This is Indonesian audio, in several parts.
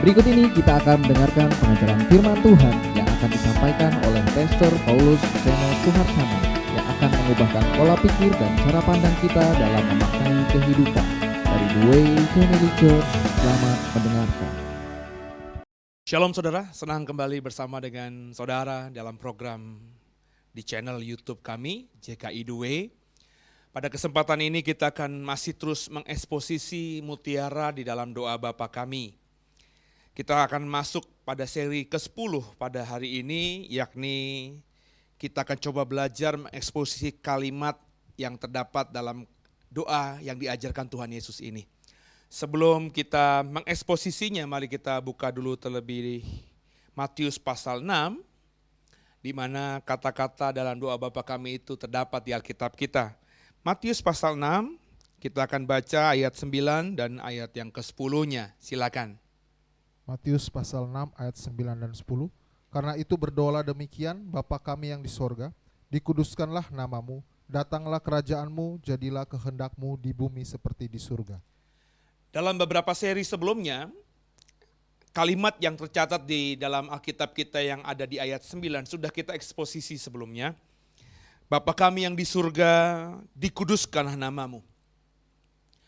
Berikut ini kita akan mendengarkan pengajaran firman Tuhan yang akan disampaikan oleh Pastor Paulus Seno Suharsana yang akan mengubahkan pola pikir dan cara pandang kita dalam memaknai kehidupan. Dari The Way Family Church, selamat mendengarkan. Shalom saudara, senang kembali bersama dengan saudara dalam program di channel YouTube kami, JKI The Way. Pada kesempatan ini kita akan masih terus mengeksposisi mutiara di dalam doa Bapa kami. Kita akan masuk pada seri ke-10 pada hari ini, yakni kita akan coba belajar mengeksposisi kalimat yang terdapat dalam doa yang diajarkan Tuhan Yesus ini. Sebelum kita mengeksposisinya, mari kita buka dulu terlebih Matius pasal 6, di mana kata-kata dalam doa Bapa kami itu terdapat di Alkitab kita. Matius pasal 6, kita akan baca ayat 9 dan ayat yang ke-10-nya, silakan. Matius pasal 6 ayat 9 dan 10. Karena itu berdoalah demikian, Bapa kami yang di sorga, dikuduskanlah namamu, datanglah kerajaanmu, jadilah kehendakmu di bumi seperti di surga. Dalam beberapa seri sebelumnya, kalimat yang tercatat di dalam Alkitab kita yang ada di ayat 9 sudah kita eksposisi sebelumnya. Bapa kami yang di surga, dikuduskanlah namamu.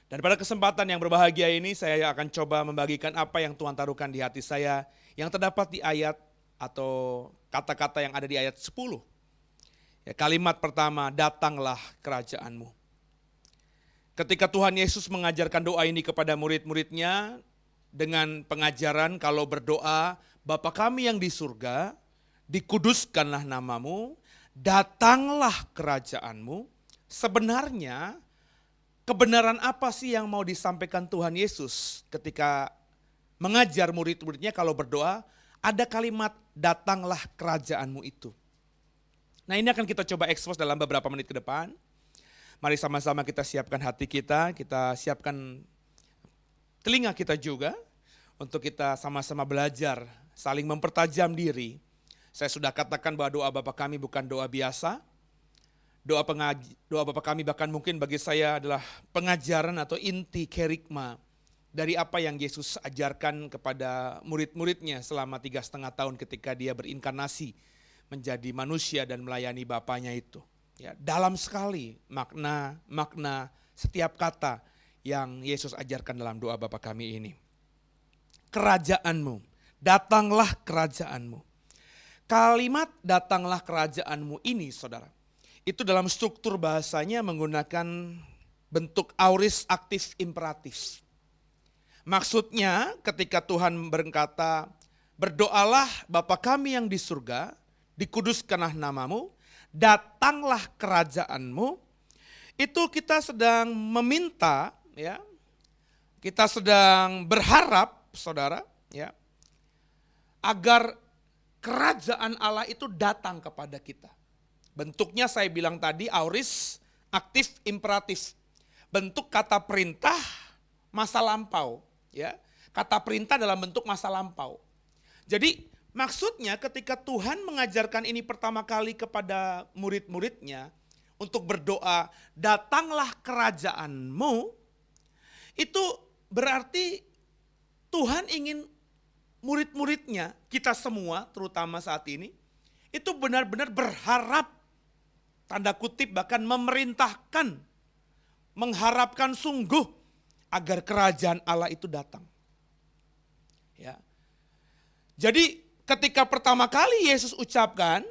Dan pada kesempatan yang berbahagia ini saya akan coba membagikan apa yang Tuhan taruhkan di hati saya yang terdapat di ayat atau kata-kata yang ada di ayat 10. Ya, kalimat pertama, datanglah kerajaanmu. Ketika Tuhan Yesus mengajarkan doa ini kepada murid-muridnya dengan pengajaran kalau berdoa, Bapa kami yang di surga, dikuduskanlah namamu, datanglah kerajaanmu. Sebenarnya kebenaran apa sih yang mau disampaikan Tuhan Yesus ketika mengajar murid-muridnya kalau berdoa? Ada kalimat datanglah kerajaanmu itu. Nah, ini akan kita coba ekspos dalam beberapa menit ke depan. Mari sama-sama kita siapkan hati kita siapkan telinga kita juga untuk kita sama-sama belajar, saling mempertajam diri. Saya sudah katakan bahwa doa Bapa kami bukan doa biasa. Doa Bapa kami bahkan mungkin bagi saya adalah pengajaran atau inti kerigma dari apa yang Yesus ajarkan kepada murid-muridnya selama 3,5 tahun ketika dia berinkarnasi menjadi manusia dan melayani Bapanya itu. Ya, dalam sekali makna setiap kata yang Yesus ajarkan dalam doa Bapa kami ini. Kerajaanmu, datanglah kerajaanmu. Kalimat datanglah kerajaanmu ini saudara, itu dalam struktur bahasanya menggunakan bentuk aorist aktif imperatif. Maksudnya ketika Tuhan berkata, berdoalah Bapa kami yang di surga, dikuduskanlah namamu, datanglah kerajaanmu. Itu kita sedang meminta, ya, kita sedang berharap, saudara, ya, agar kerajaan Allah itu datang kepada kita. Bentuknya saya bilang tadi aorist aktif imperatif. Bentuk kata perintah masa lampau, ya. Kata perintah dalam bentuk masa lampau. Jadi maksudnya ketika Tuhan mengajarkan ini pertama kali kepada murid-muridnya untuk berdoa, datanglah kerajaanmu, itu berarti Tuhan ingin murid-muridnya, kita semua terutama saat ini, itu benar-benar berharap, tanda kutip bahkan memerintahkan, mengharapkan sungguh agar kerajaan Allah itu datang. Ya. Jadi ketika pertama kali Yesus ucapkan,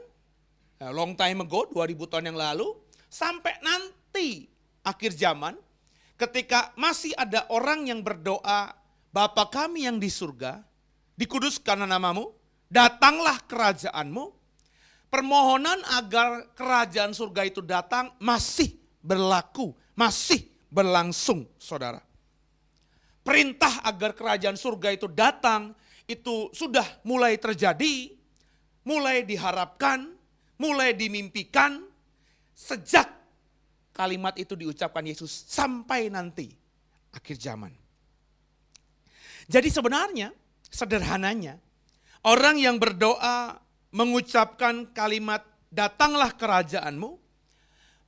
long time ago, 2000 tahun yang lalu, sampai nanti akhir zaman, ketika masih ada orang yang berdoa, Bapa kami yang di surga, dikuduskan namamu, datanglah kerajaanmu. Permohonan agar kerajaan surga itu datang masih berlaku, masih berlangsung, saudara. Perintah agar kerajaan surga itu datang, itu sudah mulai terjadi, mulai diharapkan, mulai dimimpikan, sejak kalimat itu diucapkan Yesus sampai nanti akhir zaman. Jadi sebenarnya, sederhananya, orang yang berdoa mengucapkan kalimat datanglah kerajaanmu,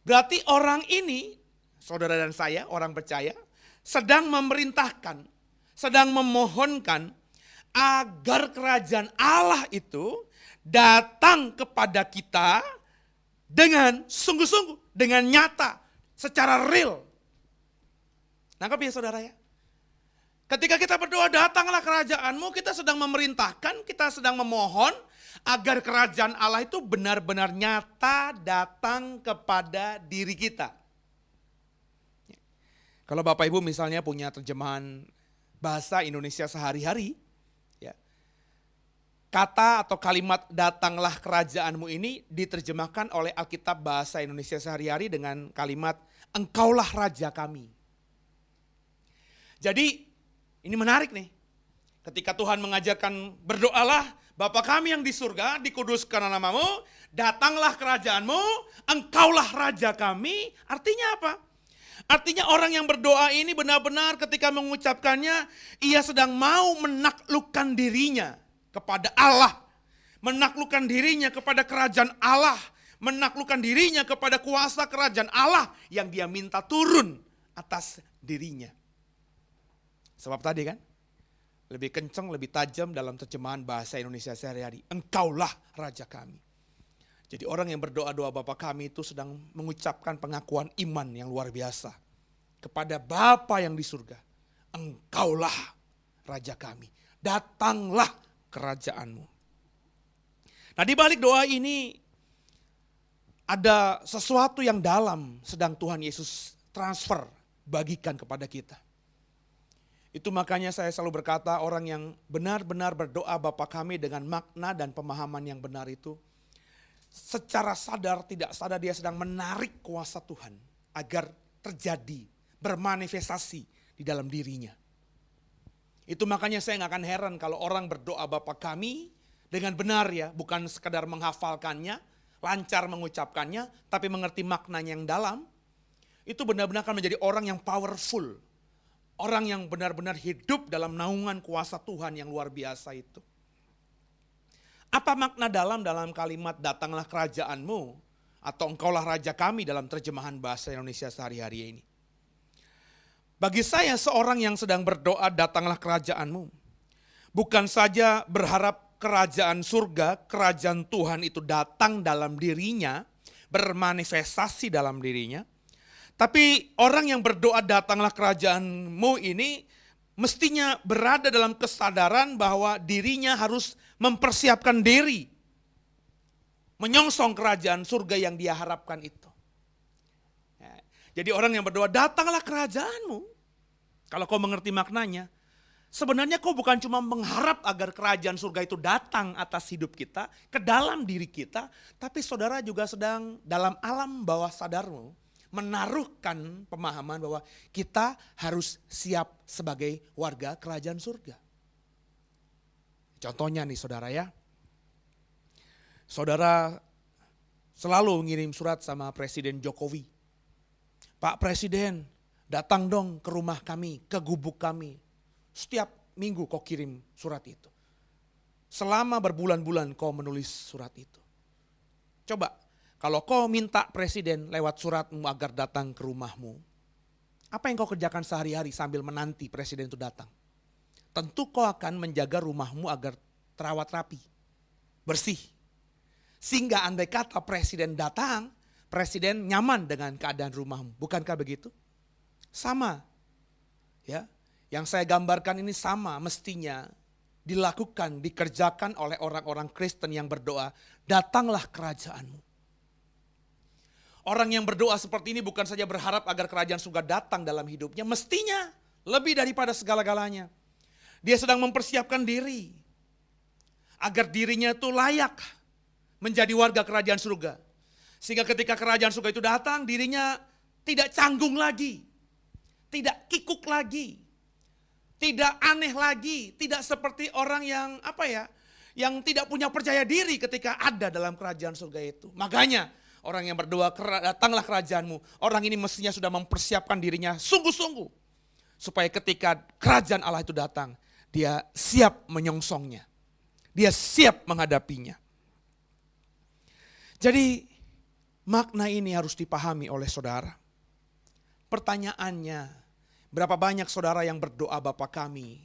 berarti orang ini, saudara dan saya, orang percaya, sedang memerintahkan, sedang memohonkan agar kerajaan Allah itu datang kepada kita dengan sungguh-sungguh, dengan nyata, secara real. Nangkap ya saudara ya? Ketika kita berdoa datanglah kerajaanmu, kita sedang memerintahkan, kita sedang memohon agar kerajaan Allah itu benar-benar nyata datang kepada diri kita. Kalau Bapak Ibu misalnya punya terjemahan bahasa Indonesia sehari-hari, ya, kata atau kalimat datanglah kerajaanmu ini diterjemahkan oleh Alkitab bahasa Indonesia sehari-hari dengan kalimat engkaulah raja kami. Jadi ini menarik nih, ketika Tuhan mengajarkan berdoalah Bapa kami yang di surga, dikuduskan namamu, datanglah kerajaanmu, engkaulah raja kami, artinya apa? Artinya orang yang berdoa ini benar-benar ketika mengucapkannya, ia sedang mau menaklukkan dirinya kepada Allah. Menaklukkan dirinya kepada kerajaan Allah. Menaklukkan dirinya kepada kuasa kerajaan Allah yang dia minta turun atas dirinya. Sebab tadi kan, lebih kencang, lebih tajam dalam terjemahan bahasa Indonesia sehari-hari. Engkaulah raja kami. Jadi orang yang berdoa-doa Bapa kami itu sedang mengucapkan pengakuan iman yang luar biasa kepada Bapa yang di surga. Engkaulah raja kami, datanglah kerajaanmu. Nah di balik doa ini ada sesuatu yang dalam sedang Tuhan Yesus transfer, bagikan kepada kita. Itu makanya saya selalu berkata orang yang benar-benar berdoa Bapa kami dengan makna dan pemahaman yang benar itu, secara sadar tidak sadar dia sedang menarik kuasa Tuhan agar terjadi, bermanifestasi di dalam dirinya. Itu makanya saya nggak akan heran kalau orang berdoa Bapa kami dengan benar ya, bukan sekedar menghafalkannya, lancar mengucapkannya, tapi mengerti maknanya yang dalam. Itu benar-benar akan menjadi orang yang powerful, orang yang benar-benar hidup dalam naungan kuasa Tuhan yang luar biasa itu. Apa makna dalam kalimat datanglah kerajaanmu atau engkaulah raja kami dalam terjemahan bahasa Indonesia sehari-hari ini? Bagi saya seorang yang sedang berdoa datanglah kerajaanmu, bukan saja berharap kerajaan surga, kerajaan Tuhan itu datang dalam dirinya, bermanifestasi dalam dirinya, tapi orang yang berdoa datanglah kerajaanmu ini mestinya berada dalam kesadaran bahwa dirinya harus mempersiapkan diri, menyongsong kerajaan surga yang dia harapkan itu. Ya, jadi orang yang berdoa, datanglah kerajaanmu. Kalau kau mengerti maknanya, sebenarnya kau bukan cuma mengharap agar kerajaan surga itu datang atas hidup kita, ke dalam diri kita, tapi saudara juga sedang dalam alam bawah sadarmu, menaruhkan pemahaman bahwa kita harus siap sebagai warga kerajaan surga. Contohnya nih saudara ya, saudara selalu mengirim surat sama Presiden Jokowi. Pak Presiden, datang dong ke rumah kami, ke gubuk kami. Setiap minggu kau kirim surat itu. Selama berbulan-bulan kau menulis surat itu. Coba, kalau kau minta presiden lewat suratmu agar datang ke rumahmu, apa yang kau kerjakan sehari-hari sambil menanti presiden itu datang? Tentu kau akan menjaga rumahmu agar terawat rapi, bersih. Sehingga andai kata presiden datang, presiden nyaman dengan keadaan rumahmu. Bukankah begitu? Sama. Ya, yang saya gambarkan ini sama mestinya dilakukan, dikerjakan oleh orang-orang Kristen yang berdoa, datanglah kerajaanmu. Orang yang berdoa seperti ini bukan saja berharap agar kerajaan surga datang dalam hidupnya, mestinya lebih daripada segala-galanya. Dia sedang mempersiapkan diri agar dirinya itu layak menjadi warga kerajaan surga. Sehingga ketika kerajaan surga itu datang, dirinya tidak canggung lagi, tidak kikuk lagi, tidak aneh lagi, tidak seperti orang yang yang tidak punya percaya diri ketika ada dalam kerajaan surga itu. Makanya orang yang berdoa, datanglah kerajaanmu. Orang ini mestinya sudah mempersiapkan dirinya sungguh-sungguh. Supaya ketika kerajaan Allah itu datang, dia siap menyongsongnya. Dia siap menghadapinya. Jadi makna ini harus dipahami oleh saudara. Pertanyaannya, berapa banyak saudara yang berdoa Bapa kami?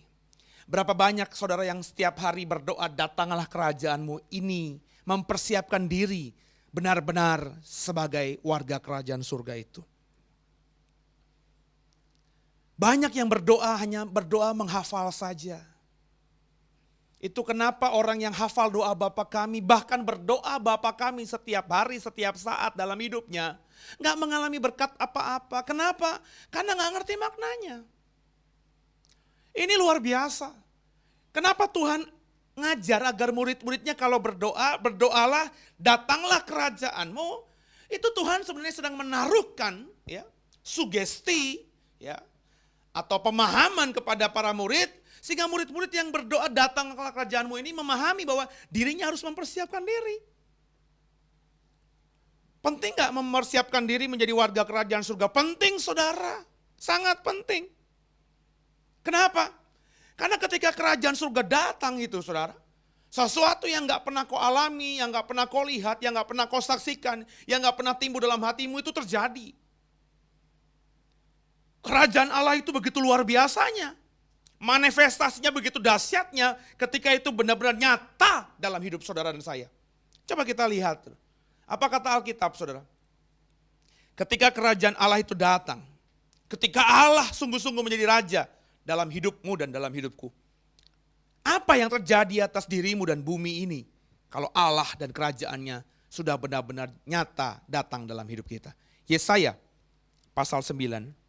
Berapa banyak saudara yang setiap hari berdoa datanglah kerajaanmu ini, mempersiapkan diri benar-benar sebagai warga kerajaan surga itu. Banyak yang berdoa hanya berdoa menghafal saja. Itu kenapa orang yang hafal doa Bapa kami, bahkan berdoa Bapa kami setiap hari, setiap saat dalam hidupnya, nggak mengalami berkat apa-apa. Kenapa? Karena nggak ngerti maknanya. Ini luar biasa. Kenapa Tuhan ngajar agar murid-muridnya kalau berdoa, berdoalah, datanglah kerajaanmu. Itu Tuhan sebenarnya sedang menaruhkan sugesti atau pemahaman kepada para murid, sehingga murid-murid yang berdoa datanglah kerajaanmu ini memahami bahwa dirinya harus mempersiapkan diri. Penting gak mempersiapkan diri menjadi warga kerajaan surga? Penting saudara, sangat penting. Kenapa? Karena ketika kerajaan surga datang itu saudara, sesuatu yang gak pernah kau alami, yang gak pernah kau lihat, yang gak pernah kau saksikan, yang gak pernah timbul dalam hatimu itu terjadi. Kerajaan Allah itu begitu luar biasanya. Manifestasinya begitu dahsyatnya ketika itu benar-benar nyata dalam hidup saudara dan saya. Coba kita lihat. Apa kata Alkitab saudara? Ketika kerajaan Allah itu datang. Ketika Allah sungguh-sungguh menjadi raja dalam hidupmu dan dalam hidupku. Apa yang terjadi atas dirimu dan bumi ini? Kalau Allah dan kerajaannya sudah benar-benar nyata datang dalam hidup kita. Yesaya pasal 9.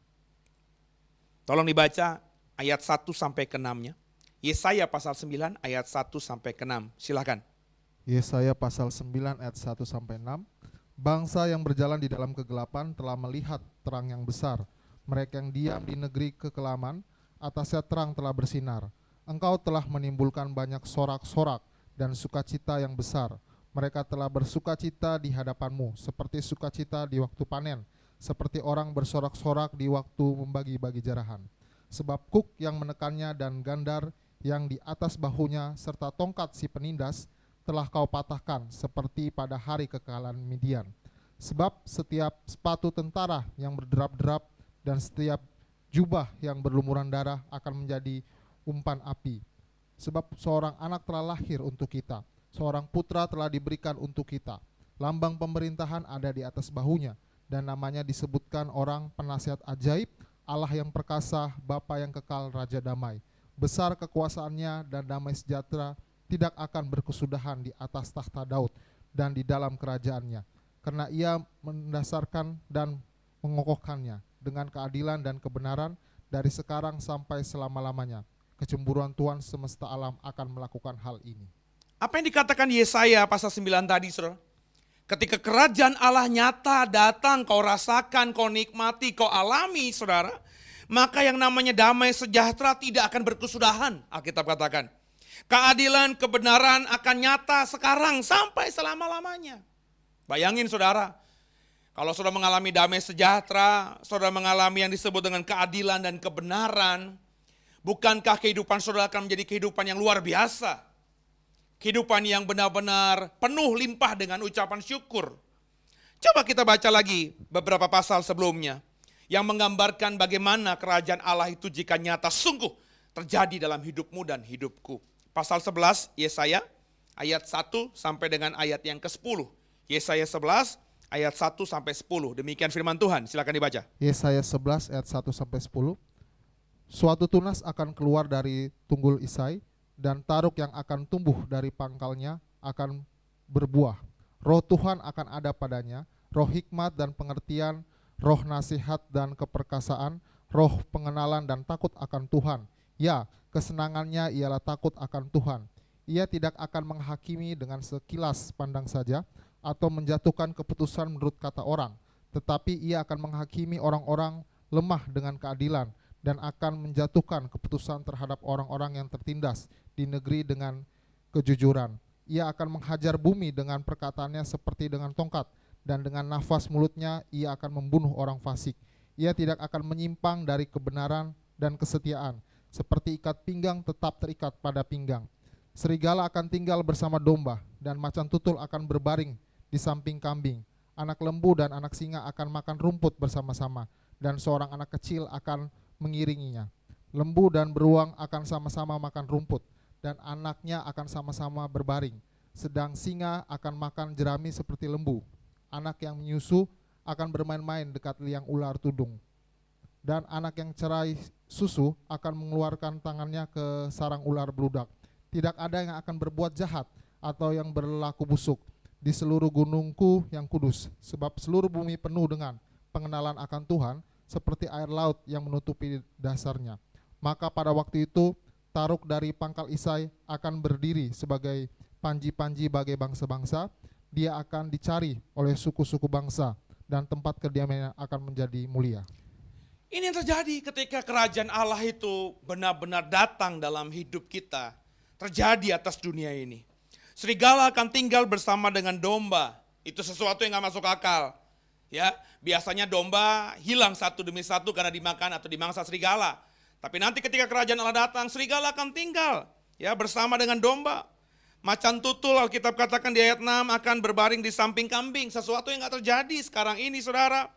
Tolong dibaca ayat 1 sampai ke 6-nya. Yesaya pasal 9 ayat 1 sampai ke 6. Silakan. Yesaya pasal 9 ayat 1 sampai 6. Bangsa yang berjalan di dalam kegelapan telah melihat terang yang besar. Mereka yang diam di negeri kekelaman, atasnya terang telah bersinar. Engkau telah menimbulkan banyak sorak-sorak dan sukacita yang besar. Mereka telah bersukacita di hadapanmu, seperti sukacita di waktu panen, seperti orang bersorak-sorak di waktu membagi-bagi jarahan. Sebab kuk yang menekannya dan gandar yang di atas bahunya serta tongkat si penindas telah kau patahkan seperti pada hari kekalahan Midian. Sebab setiap sepatu tentara yang berderap-derap dan setiap jubah yang berlumuran darah akan menjadi umpan api. Sebab seorang anak telah lahir untuk kita, seorang putra telah diberikan untuk kita. Lambang pemerintahan ada di atas bahunya, dan namanya disebutkan orang penasihat ajaib, Allah yang perkasa, Bapa yang kekal, Raja damai. Besar kekuasaannya dan damai sejahtera tidak akan berkesudahan di atas takhta Daud dan di dalam kerajaannya. Karena ia mendasarkan dan mengokohkannya dengan keadilan dan kebenaran dari sekarang sampai selama-lamanya. Kecemburuan Tuhan semesta alam akan melakukan hal ini. Apa yang dikatakan Yesaya pasal 9 tadi saudara? Ketika kerajaan Allah nyata datang, kau rasakan, kau nikmati, kau alami saudara, maka yang namanya damai sejahtera tidak akan berkesudahan, Alkitab katakan. Keadilan, kebenaran akan nyata sekarang sampai selama-lamanya. Bayangin saudara, kalau saudara mengalami damai sejahtera, saudara mengalami yang disebut dengan keadilan dan kebenaran, bukankah kehidupan saudara akan menjadi kehidupan yang luar biasa? Kehidupan yang benar-benar penuh limpah dengan ucapan syukur. Coba kita baca lagi beberapa pasal sebelumnya yang menggambarkan bagaimana kerajaan Allah itu jika nyata sungguh terjadi dalam hidupmu dan hidupku. Pasal 11 Yesaya ayat 1 sampai dengan ayat yang ke-10. Yesaya 11 ayat 1 sampai 10. Demikian firman Tuhan, silakan dibaca. Yesaya 11 ayat 1 sampai 10. Suatu tunas akan keluar dari tunggul Isai, dan taruk yang akan tumbuh dari pangkalnya akan berbuah. Roh Tuhan akan ada padanya, roh hikmat dan pengertian, roh nasihat dan keperkasaan, roh pengenalan dan takut akan Tuhan. Ya, kesenangannya ialah takut akan Tuhan. Ia tidak akan menghakimi dengan sekilas pandang saja, atau menjatuhkan keputusan menurut kata orang, tetapi ia akan menghakimi orang-orang lemah dengan keadilan, dan akan menjatuhkan keputusan terhadap orang-orang yang tertindas di negeri dengan kejujuran. Ia akan menghajar bumi dengan perkataannya seperti dengan tongkat, dan dengan nafas mulutnya ia akan membunuh orang fasik. Ia tidak akan menyimpang dari kebenaran dan kesetiaan, seperti ikat pinggang tetap terikat pada pinggang. Serigala akan tinggal bersama domba, dan macan tutul akan berbaring di samping kambing. Anak lembu dan anak singa akan makan rumput bersama-sama, dan seorang anak kecil akan mengiringinya. Lembu dan beruang akan sama-sama makan rumput, dan anaknya akan sama-sama berbaring. Sedang singa akan makan jerami seperti lembu. Anak yang menyusu akan bermain-main dekat liang ular tudung. Dan anak yang cerai susu akan mengeluarkan tangannya ke sarang ular beludak. Tidak ada yang akan berbuat jahat atau yang berlaku busuk di seluruh gunungku yang kudus, sebab seluruh bumi penuh dengan pengenalan akan Tuhan, seperti air laut yang menutupi dasarnya. Maka pada waktu itu Taruk dari pangkal Isai akan berdiri sebagai panji-panji bagai bangsa-bangsa. Dia akan dicari oleh suku-suku bangsa, dan tempat kediamannya akan menjadi mulia. Ini yang terjadi ketika kerajaan Allah itu benar-benar datang dalam hidup kita, terjadi atas dunia ini. Serigala akan tinggal bersama dengan domba. Itu sesuatu yang gak masuk akal. Ya, biasanya domba hilang satu demi satu karena dimakan atau dimangsa serigala. Tapi nanti ketika kerajaan Allah datang, serigala akan tinggal ya bersama dengan domba. Macan tutul, Alkitab katakan di ayat 6 akan berbaring di samping kambing. Sesuatu yang gak terjadi sekarang ini, saudara.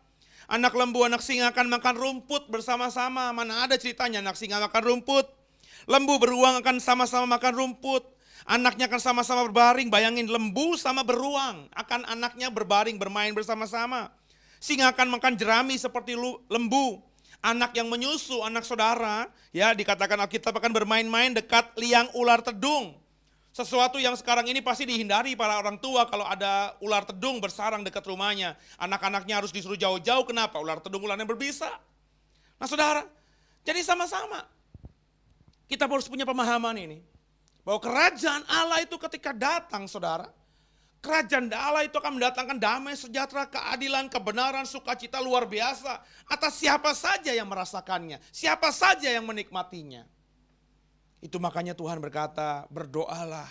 Anak lembu, anak singa akan makan rumput bersama-sama. Mana ada ceritanya anak singa makan rumput. Lembu beruang akan sama-sama makan rumput. Anaknya akan sama-sama berbaring. Bayangin, lembu sama beruang akan anaknya berbaring bermain bersama-sama. Singa akan makan jerami seperti lembu. Anak yang menyusu, anak saudara, ya dikatakan Alkitab akan bermain-main dekat liang ular tedung. Sesuatu yang sekarang ini pasti dihindari para orang tua kalau ada ular tedung bersarang dekat rumahnya. Anak-anaknya harus disuruh jauh-jauh, kenapa? Ular tedung ularnya berbisa. Nah saudara, jadi sama-sama kita harus punya pemahaman ini. Bahwa kerajaan Allah itu ketika datang saudara, kerajaan Allah itu akan mendatangkan damai, sejahtera, keadilan, kebenaran, sukacita luar biasa atas siapa saja yang merasakannya, siapa saja yang menikmatinya. Itu makanya Tuhan berkata, berdoalah,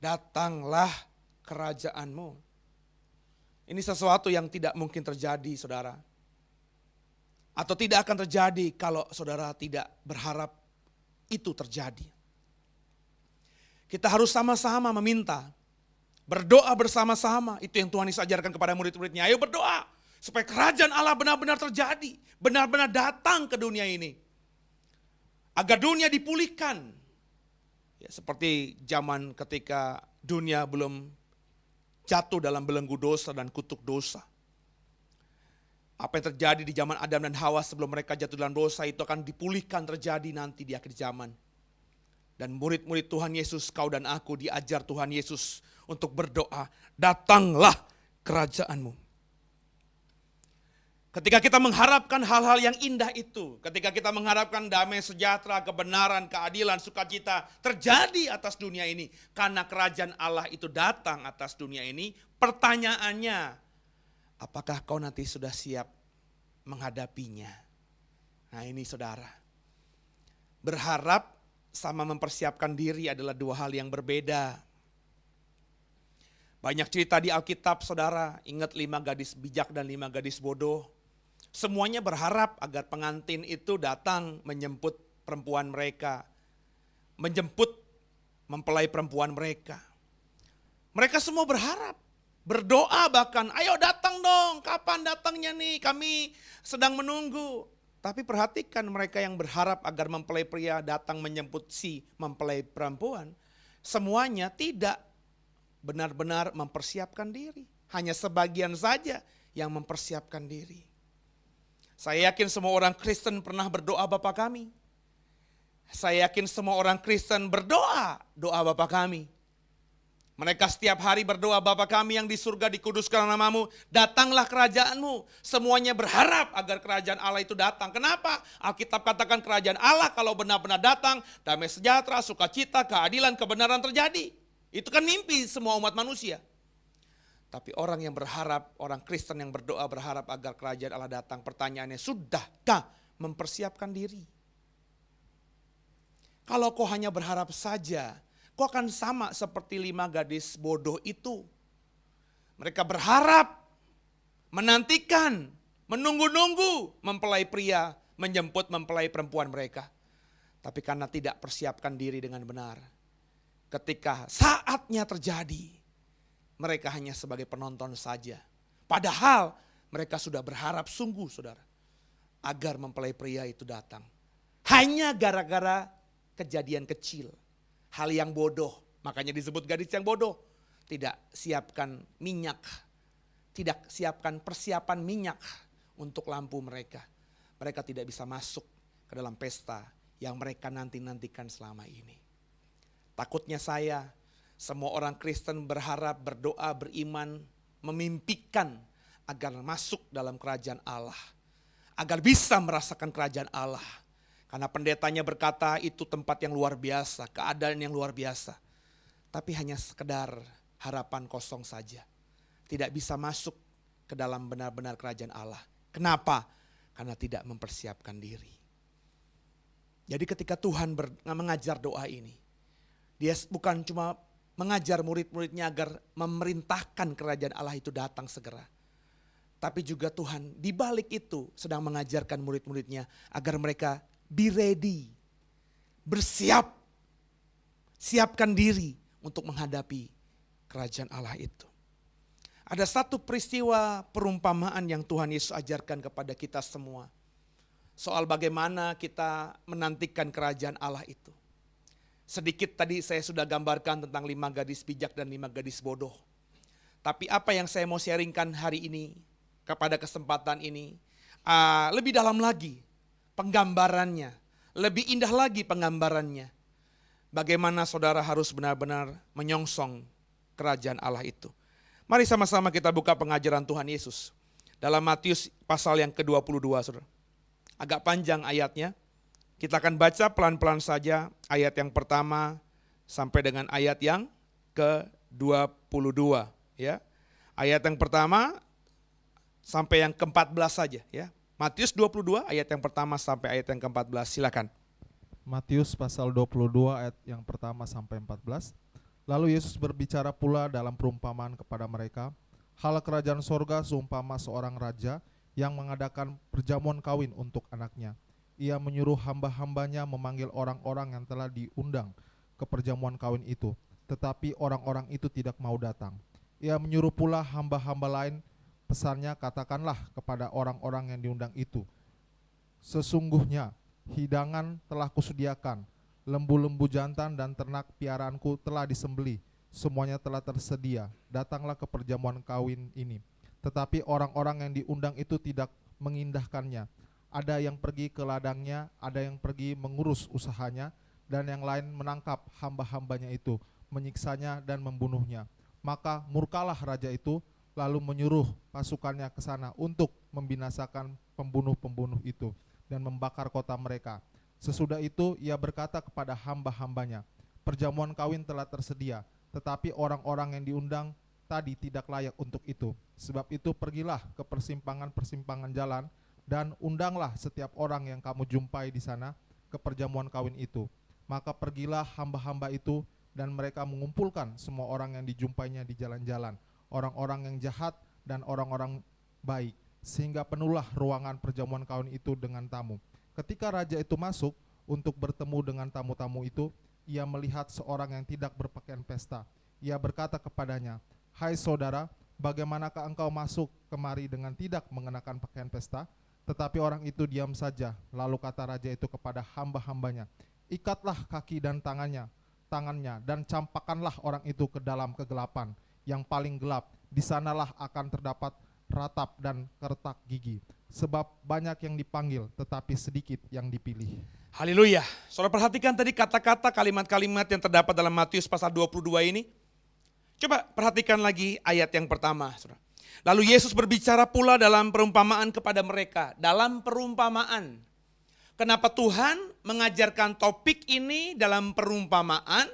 datanglah kerajaanmu. Ini sesuatu yang tidak mungkin terjadi saudara. Atau tidak akan terjadi kalau saudara tidak berharap itu terjadi. Kita harus sama-sama meminta. Berdoa bersama-sama, itu yang Tuhan Yesus ajarkan kepada murid-muridnya. Ayo berdoa, supaya kerajaan Allah benar-benar terjadi, benar-benar datang ke dunia ini. Agar dunia dipulihkan. Ya, seperti zaman ketika dunia belum jatuh dalam belenggu dosa dan kutuk dosa. Apa yang terjadi di zaman Adam dan Hawa sebelum mereka jatuh dalam dosa itu akan dipulihkan terjadi nanti di akhir zaman. Dan murid-murid Tuhan Yesus, kau dan aku diajar Tuhan Yesus untuk berdoa, datanglah kerajaanmu. Ketika kita mengharapkan hal-hal yang indah itu, ketika kita mengharapkan damai sejahtera, kebenaran, keadilan, sukacita terjadi atas dunia ini, karena kerajaan Allah itu datang atas dunia ini, pertanyaannya, apakah kau nanti sudah siap menghadapinya? Nah ini saudara, berharap sama mempersiapkan diri adalah dua hal yang berbeda. Banyak cerita di Alkitab saudara, ingat 5 gadis bijak dan 5 gadis bodoh. Semuanya berharap agar pengantin itu datang menjemput perempuan mereka. Menjemput mempelai perempuan mereka. Mereka semua berharap, berdoa bahkan, ayo datang dong, kapan datangnya nih, kami sedang menunggu. Tapi perhatikan mereka yang berharap agar mempelai pria datang menjemput si mempelai perempuan. Semuanya tidak benar-benar mempersiapkan diri. Hanya sebagian saja yang mempersiapkan diri. Saya yakin semua orang Kristen pernah berdoa Bapa kami. Saya yakin semua orang Kristen berdoa doa Bapa kami. Mereka setiap hari berdoa, Bapa kami yang di surga, dikuduskan namamu, datanglah kerajaanmu. Semuanya berharap agar kerajaan Allah itu datang. Kenapa? Alkitab katakan kerajaan Allah kalau benar-benar datang, damai sejahtera, sukacita, keadilan, kebenaran terjadi. Itu kan mimpi semua umat manusia. Tapi orang yang berharap, orang Kristen yang berdoa berharap agar kerajaan Allah datang. Pertanyaannya, sudahkah mempersiapkan diri? Kalau kau hanya berharap saja, kau akan sama seperti 5 gadis bodoh itu. Mereka berharap, menantikan, menunggu-nunggu mempelai pria menjemput mempelai perempuan mereka. Tapi karena tidak persiapkan diri dengan benar, ketika saatnya terjadi, mereka hanya sebagai penonton saja. Padahal mereka sudah berharap sungguh, saudara, agar mempelai pria itu datang. Hanya gara-gara kejadian kecil. Hal yang bodoh, makanya disebut gadis yang bodoh. Tidak siapkan minyak, tidak siapkan persiapan minyak untuk lampu mereka. Mereka tidak bisa masuk ke dalam pesta yang mereka nanti-nantikan selama ini. Takutnya saya, semua orang Kristen berharap, berdoa, beriman, memimpikan agar masuk dalam kerajaan Allah. Agar bisa merasakan kerajaan Allah. Karena pendetanya berkata itu tempat yang luar biasa, keadaan yang luar biasa. Tapi hanya sekedar harapan kosong saja. Tidak bisa masuk ke dalam benar-benar kerajaan Allah. Kenapa? Karena tidak mempersiapkan diri. Jadi ketika Tuhan mengajar doa ini, dia bukan cuma mengajar murid-muridnya agar memerintahkan kerajaan Allah itu datang segera. Tapi juga Tuhan di balik itu sedang mengajarkan murid-muridnya agar mereka be ready, bersiap, siapkan diri untuk menghadapi kerajaan Allah itu. Ada satu peristiwa perumpamaan yang Tuhan Yesus ajarkan kepada kita semua. Soal bagaimana kita menantikan kerajaan Allah itu. Sedikit tadi saya sudah gambarkan tentang 5 gadis bijak dan 5 gadis bodoh. Tapi apa yang saya mau sharingkan hari ini, kepada kesempatan ini, lebih dalam lagi. Penggambarannya, lebih indah lagi penggambarannya. Bagaimana saudara harus benar-benar menyongsong kerajaan Allah itu. Mari sama-sama kita buka pengajaran Tuhan Yesus. Dalam Matius pasal yang ke-22, saudara. Agak panjang ayatnya. Kita akan baca pelan-pelan saja ayat yang pertama sampai dengan ayat yang ke-22. Ya. Ayat yang pertama sampai yang ke-14 saja, ya. Matius 22 ayat yang pertama sampai ayat yang ke-14, silakan. Matius pasal 22 ayat yang pertama sampai 14. Lalu Yesus berbicara pula dalam perumpamaan kepada mereka, hal kerajaan sorga seumpama seorang raja yang mengadakan perjamuan kawin untuk anaknya. Ia menyuruh hamba-hambanya memanggil orang-orang yang telah diundang ke perjamuan kawin itu, tetapi orang-orang itu tidak mau datang. Ia menyuruh pula hamba-hamba lain, pesannya, katakanlah kepada orang-orang yang diundang itu, sesungguhnya hidangan telah kusediakan, lembu-lembu jantan dan ternak piaraanku telah disembelih, semuanya telah tersedia, datanglah ke perjamuan kawin ini. Tetapi orang-orang yang diundang itu tidak mengindahkannya. Ada yang pergi ke ladangnya, ada yang pergi mengurus usahanya, dan yang lain menangkap hamba-hambanya itu, menyiksanya dan membunuhnya. Maka murkalah raja itu, lalu menyuruh pasukannya ke sana untuk membinasakan pembunuh-pembunuh itu dan membakar kota mereka. Sesudah itu ia berkata kepada hamba-hambanya, perjamuan kawin telah tersedia, tetapi orang-orang yang diundang tadi tidak layak untuk itu. Sebab itu pergilah ke persimpangan-persimpangan jalan dan undanglah setiap orang yang kamu jumpai di sana ke perjamuan kawin itu. Maka pergilah hamba-hamba itu dan mereka mengumpulkan semua orang yang dijumpainya di jalan-jalan, orang-orang yang jahat dan orang-orang baik, sehingga penuhlah ruangan perjamuan kawin itu dengan tamu. Ketika raja itu masuk untuk bertemu dengan tamu-tamu itu, ia melihat seorang yang tidak berpakaian pesta. Ia berkata kepadanya, hai saudara, bagaimanakah engkau masuk kemari dengan tidak mengenakan pakaian pesta? Tetapi orang itu diam saja. Lalu kata raja itu kepada hamba-hambanya, ikatlah kaki dan tangannya, dan campakkanlah orang itu ke dalam kegelapan yang paling gelap, di sanalah akan terdapat ratap dan retak gigi. Sebab banyak yang dipanggil, tetapi sedikit yang dipilih. Haleluya. Saudara perhatikan tadi kata-kata kalimat-kalimat yang terdapat dalam Matius pasal 22 ini. Coba perhatikan lagi ayat yang pertama. Saudara. Lalu Yesus berbicara pula dalam perumpamaan kepada mereka. Dalam perumpamaan. Kenapa Tuhan mengajarkan topik ini dalam perumpamaan?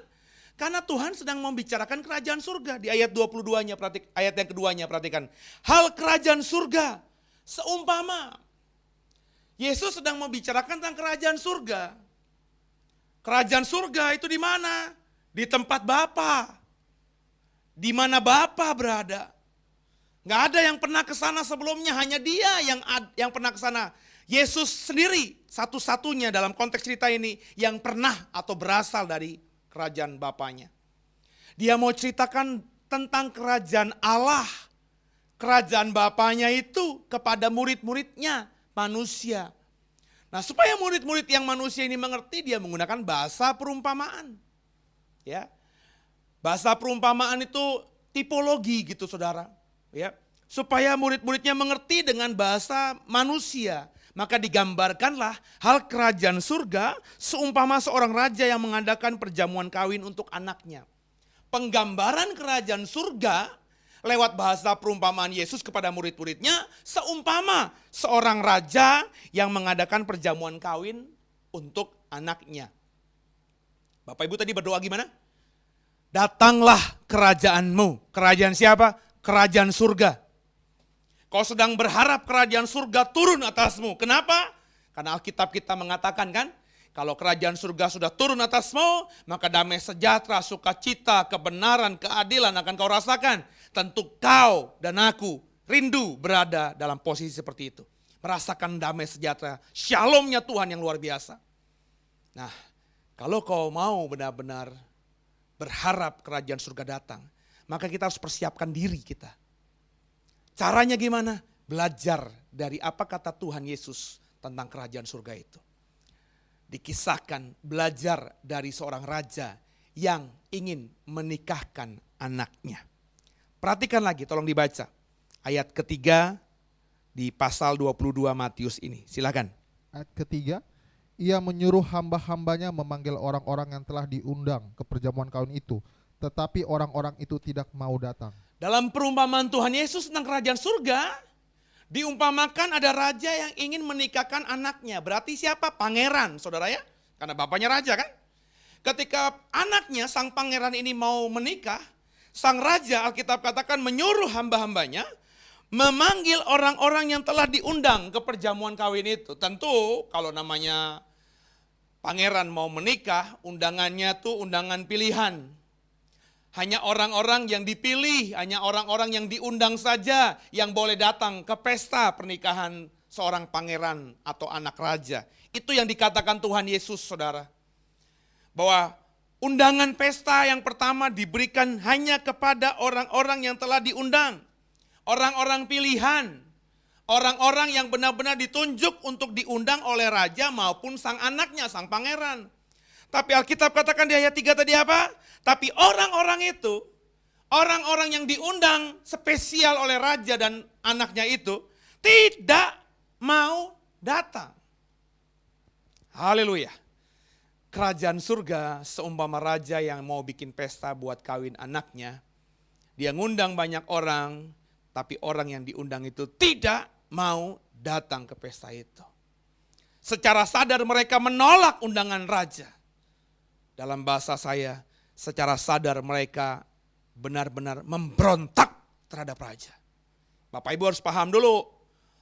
Karena Tuhan sedang membicarakan kerajaan surga. Di ayat 22-nya, ayat yang keduanya perhatikan. Hal kerajaan surga seumpama. Yesus sedang membicarakan tentang kerajaan surga. Kerajaan surga itu di mana? Di tempat Bapa. Di mana Bapa berada. Nggak ada yang pernah ke sana sebelumnya, hanya Dia yang pernah ke sana. Yesus sendiri satu-satunya dalam konteks cerita ini yang pernah atau berasal dari kerajaan Bapanya. Dia mau ceritakan tentang kerajaan Allah. Kerajaan Bapanya itu kepada murid-muridnya, manusia. Nah, supaya murid-murid yang manusia ini mengerti, dia menggunakan bahasa perumpamaan. Ya. Bahasa perumpamaan itu tipologi gitu saudara. Ya. Supaya murid-muridnya mengerti dengan bahasa manusia. Maka digambarkanlah hal kerajaan surga seumpama seorang raja yang mengadakan perjamuan kawin untuk anaknya. Penggambaran kerajaan surga lewat bahasa perumpamaan Yesus kepada murid-muridnya seumpama seorang raja yang mengadakan perjamuan kawin untuk anaknya. Bapak Ibu tadi berdoa gimana? Datanglah kerajaanmu. Kerajaan siapa? Kerajaan surga. Kau sedang berharap kerajaan surga turun atasmu. Kenapa? Karena Alkitab kita mengatakan kan, kalau kerajaan surga sudah turun atasmu, maka damai sejahtera, sukacita, kebenaran, keadilan akan kau rasakan. Tentu kau dan aku rindu berada dalam posisi seperti itu. Merasakan damai sejahtera, shalomnya Tuhan yang luar biasa. Nah, kalau kau mau benar-benar berharap kerajaan surga datang, maka kita harus persiapkan diri kita. Caranya gimana? Belajar dari apa kata Tuhan Yesus tentang kerajaan surga itu. Dikisahkan belajar dari seorang raja yang ingin menikahkan anaknya. Perhatikan lagi, tolong dibaca. Ayat ketiga di pasal 22 Matius ini. Silakan. Ayat ketiga, ia menyuruh hamba-hambanya memanggil orang-orang yang telah diundang ke perjamuan kawin itu. Tetapi orang-orang itu tidak mau datang. Dalam perumpamaan Tuhan Yesus tentang kerajaan surga, diumpamakan ada raja yang ingin menikahkan anaknya. Berarti siapa? Pangeran, saudara ya. Karena bapaknya raja kan. Ketika anaknya, sang pangeran ini mau menikah, sang raja Alkitab katakan menyuruh hamba-hambanya memanggil orang-orang yang telah diundang ke perjamuan kawin itu. Tentu kalau namanya pangeran mau menikah, undangannya tuh undangan pilihan. Hanya orang-orang yang dipilih, hanya orang-orang yang diundang saja yang boleh datang ke pesta pernikahan seorang pangeran atau anak raja. Itu yang dikatakan Tuhan Yesus, saudara. Bahwa undangan pesta yang pertama diberikan hanya kepada orang-orang yang telah diundang. Orang-orang pilihan. Orang-orang yang benar-benar ditunjuk untuk diundang oleh raja maupun sang anaknya, sang pangeran. Tapi Alkitab katakan di ayat 3 tadi apa? Tapi orang-orang itu, orang-orang yang diundang spesial oleh raja dan anaknya itu, tidak mau datang. Haleluya. Kerajaan surga seumpama raja yang mau bikin pesta buat kawin anaknya. Dia ngundang banyak orang, tapi orang yang diundang itu tidak mau datang ke pesta itu. Secara sadar mereka menolak undangan raja. Dalam bahasa saya, secara sadar mereka benar-benar memberontak terhadap raja. Bapak Ibu harus paham dulu,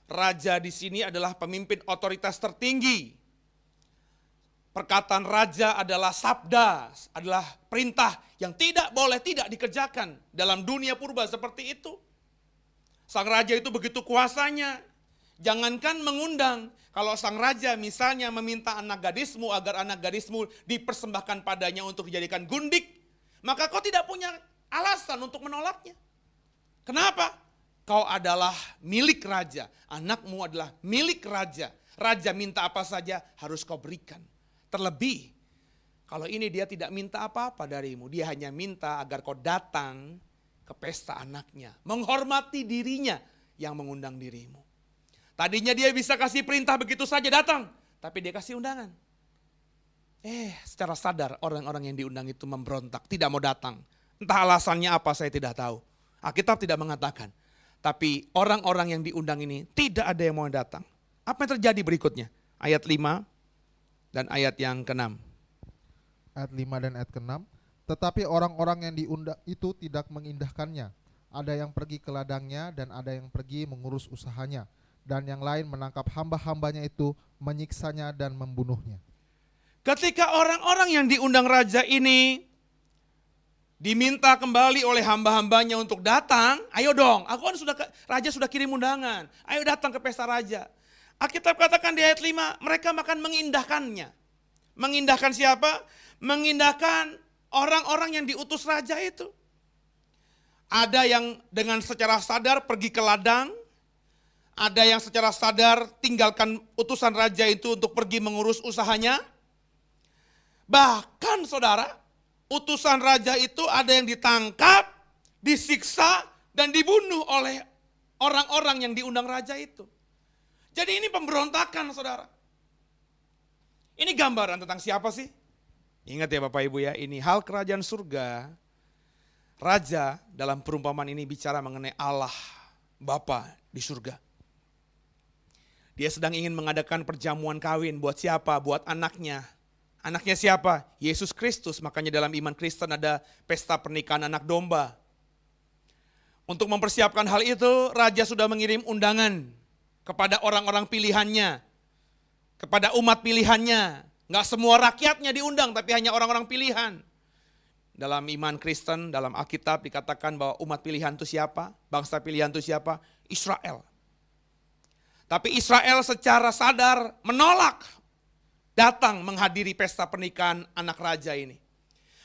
raja di sini adalah pemimpin otoritas tertinggi. Perkataan raja adalah sabda, adalah perintah yang tidak boleh tidak dikerjakan dalam dunia purba seperti itu. Sang raja itu begitu kuasanya, jangankan mengundang. Kalau sang raja misalnya meminta anak gadismu agar anak gadismu dipersembahkan padanya untuk dijadikan gundik, maka kau tidak punya alasan untuk menolaknya. Kenapa? Kau adalah milik raja, anakmu adalah milik raja. Raja minta apa saja harus kau berikan. Terlebih, kalau ini dia tidak minta apa-apa darimu, dia hanya minta agar kau datang ke pesta anaknya. Menghormati dirinya yang mengundang dirimu. Tadinya dia bisa kasih perintah begitu saja datang, tapi dia kasih undangan. Secara sadar orang-orang yang diundang itu memberontak, tidak mau datang. Entah alasannya apa saya tidak tahu. Alkitab tidak mengatakan. Tapi orang-orang yang diundang ini tidak ada yang mau datang. Apa yang terjadi berikutnya? Ayat 5 dan ayat yang ke-6. Ayat 5 dan ayat ke-6. Tetapi orang-orang yang diundang itu tidak mengindahkannya. Ada yang pergi ke ladangnya dan ada yang pergi mengurus usahanya. Dan yang lain menangkap hamba-hambanya itu, menyiksanya dan membunuhnya. Ketika orang-orang yang diundang raja ini diminta kembali oleh hamba-hambanya untuk datang, ayo dong, raja sudah kirim undangan, ayo datang ke pesta raja. Alkitab katakan di ayat 5, mereka makan mengindahkannya. Mengindahkan siapa? Mengindahkan orang-orang yang diutus raja itu. Ada yang dengan secara sadar pergi ke ladang, ada yang secara sadar tinggalkan utusan raja itu untuk pergi mengurus usahanya. Bahkan saudara, utusan raja itu ada yang ditangkap, disiksa, dan dibunuh oleh orang-orang yang diundang raja itu. Jadi ini pemberontakan saudara. Ini gambaran tentang siapa sih? Ingat ya Bapak Ibu ya, ini hal kerajaan surga. Raja dalam perumpamaan ini bicara mengenai Allah Bapa di surga. Dia sedang ingin mengadakan perjamuan kawin buat siapa? Buat anaknya. Anaknya siapa? Yesus Kristus. Makanya dalam iman Kristen ada pesta pernikahan anak domba. Untuk mempersiapkan hal itu, raja sudah mengirim undangan kepada orang-orang pilihannya, kepada umat pilihannya. Nggak semua rakyatnya diundang, tapi hanya orang-orang pilihan. Dalam iman Kristen, dalam Alkitab dikatakan bahwa umat pilihan itu siapa? Bangsa pilihan itu siapa? Israel. Tapi Israel secara sadar menolak datang menghadiri pesta pernikahan anak raja ini.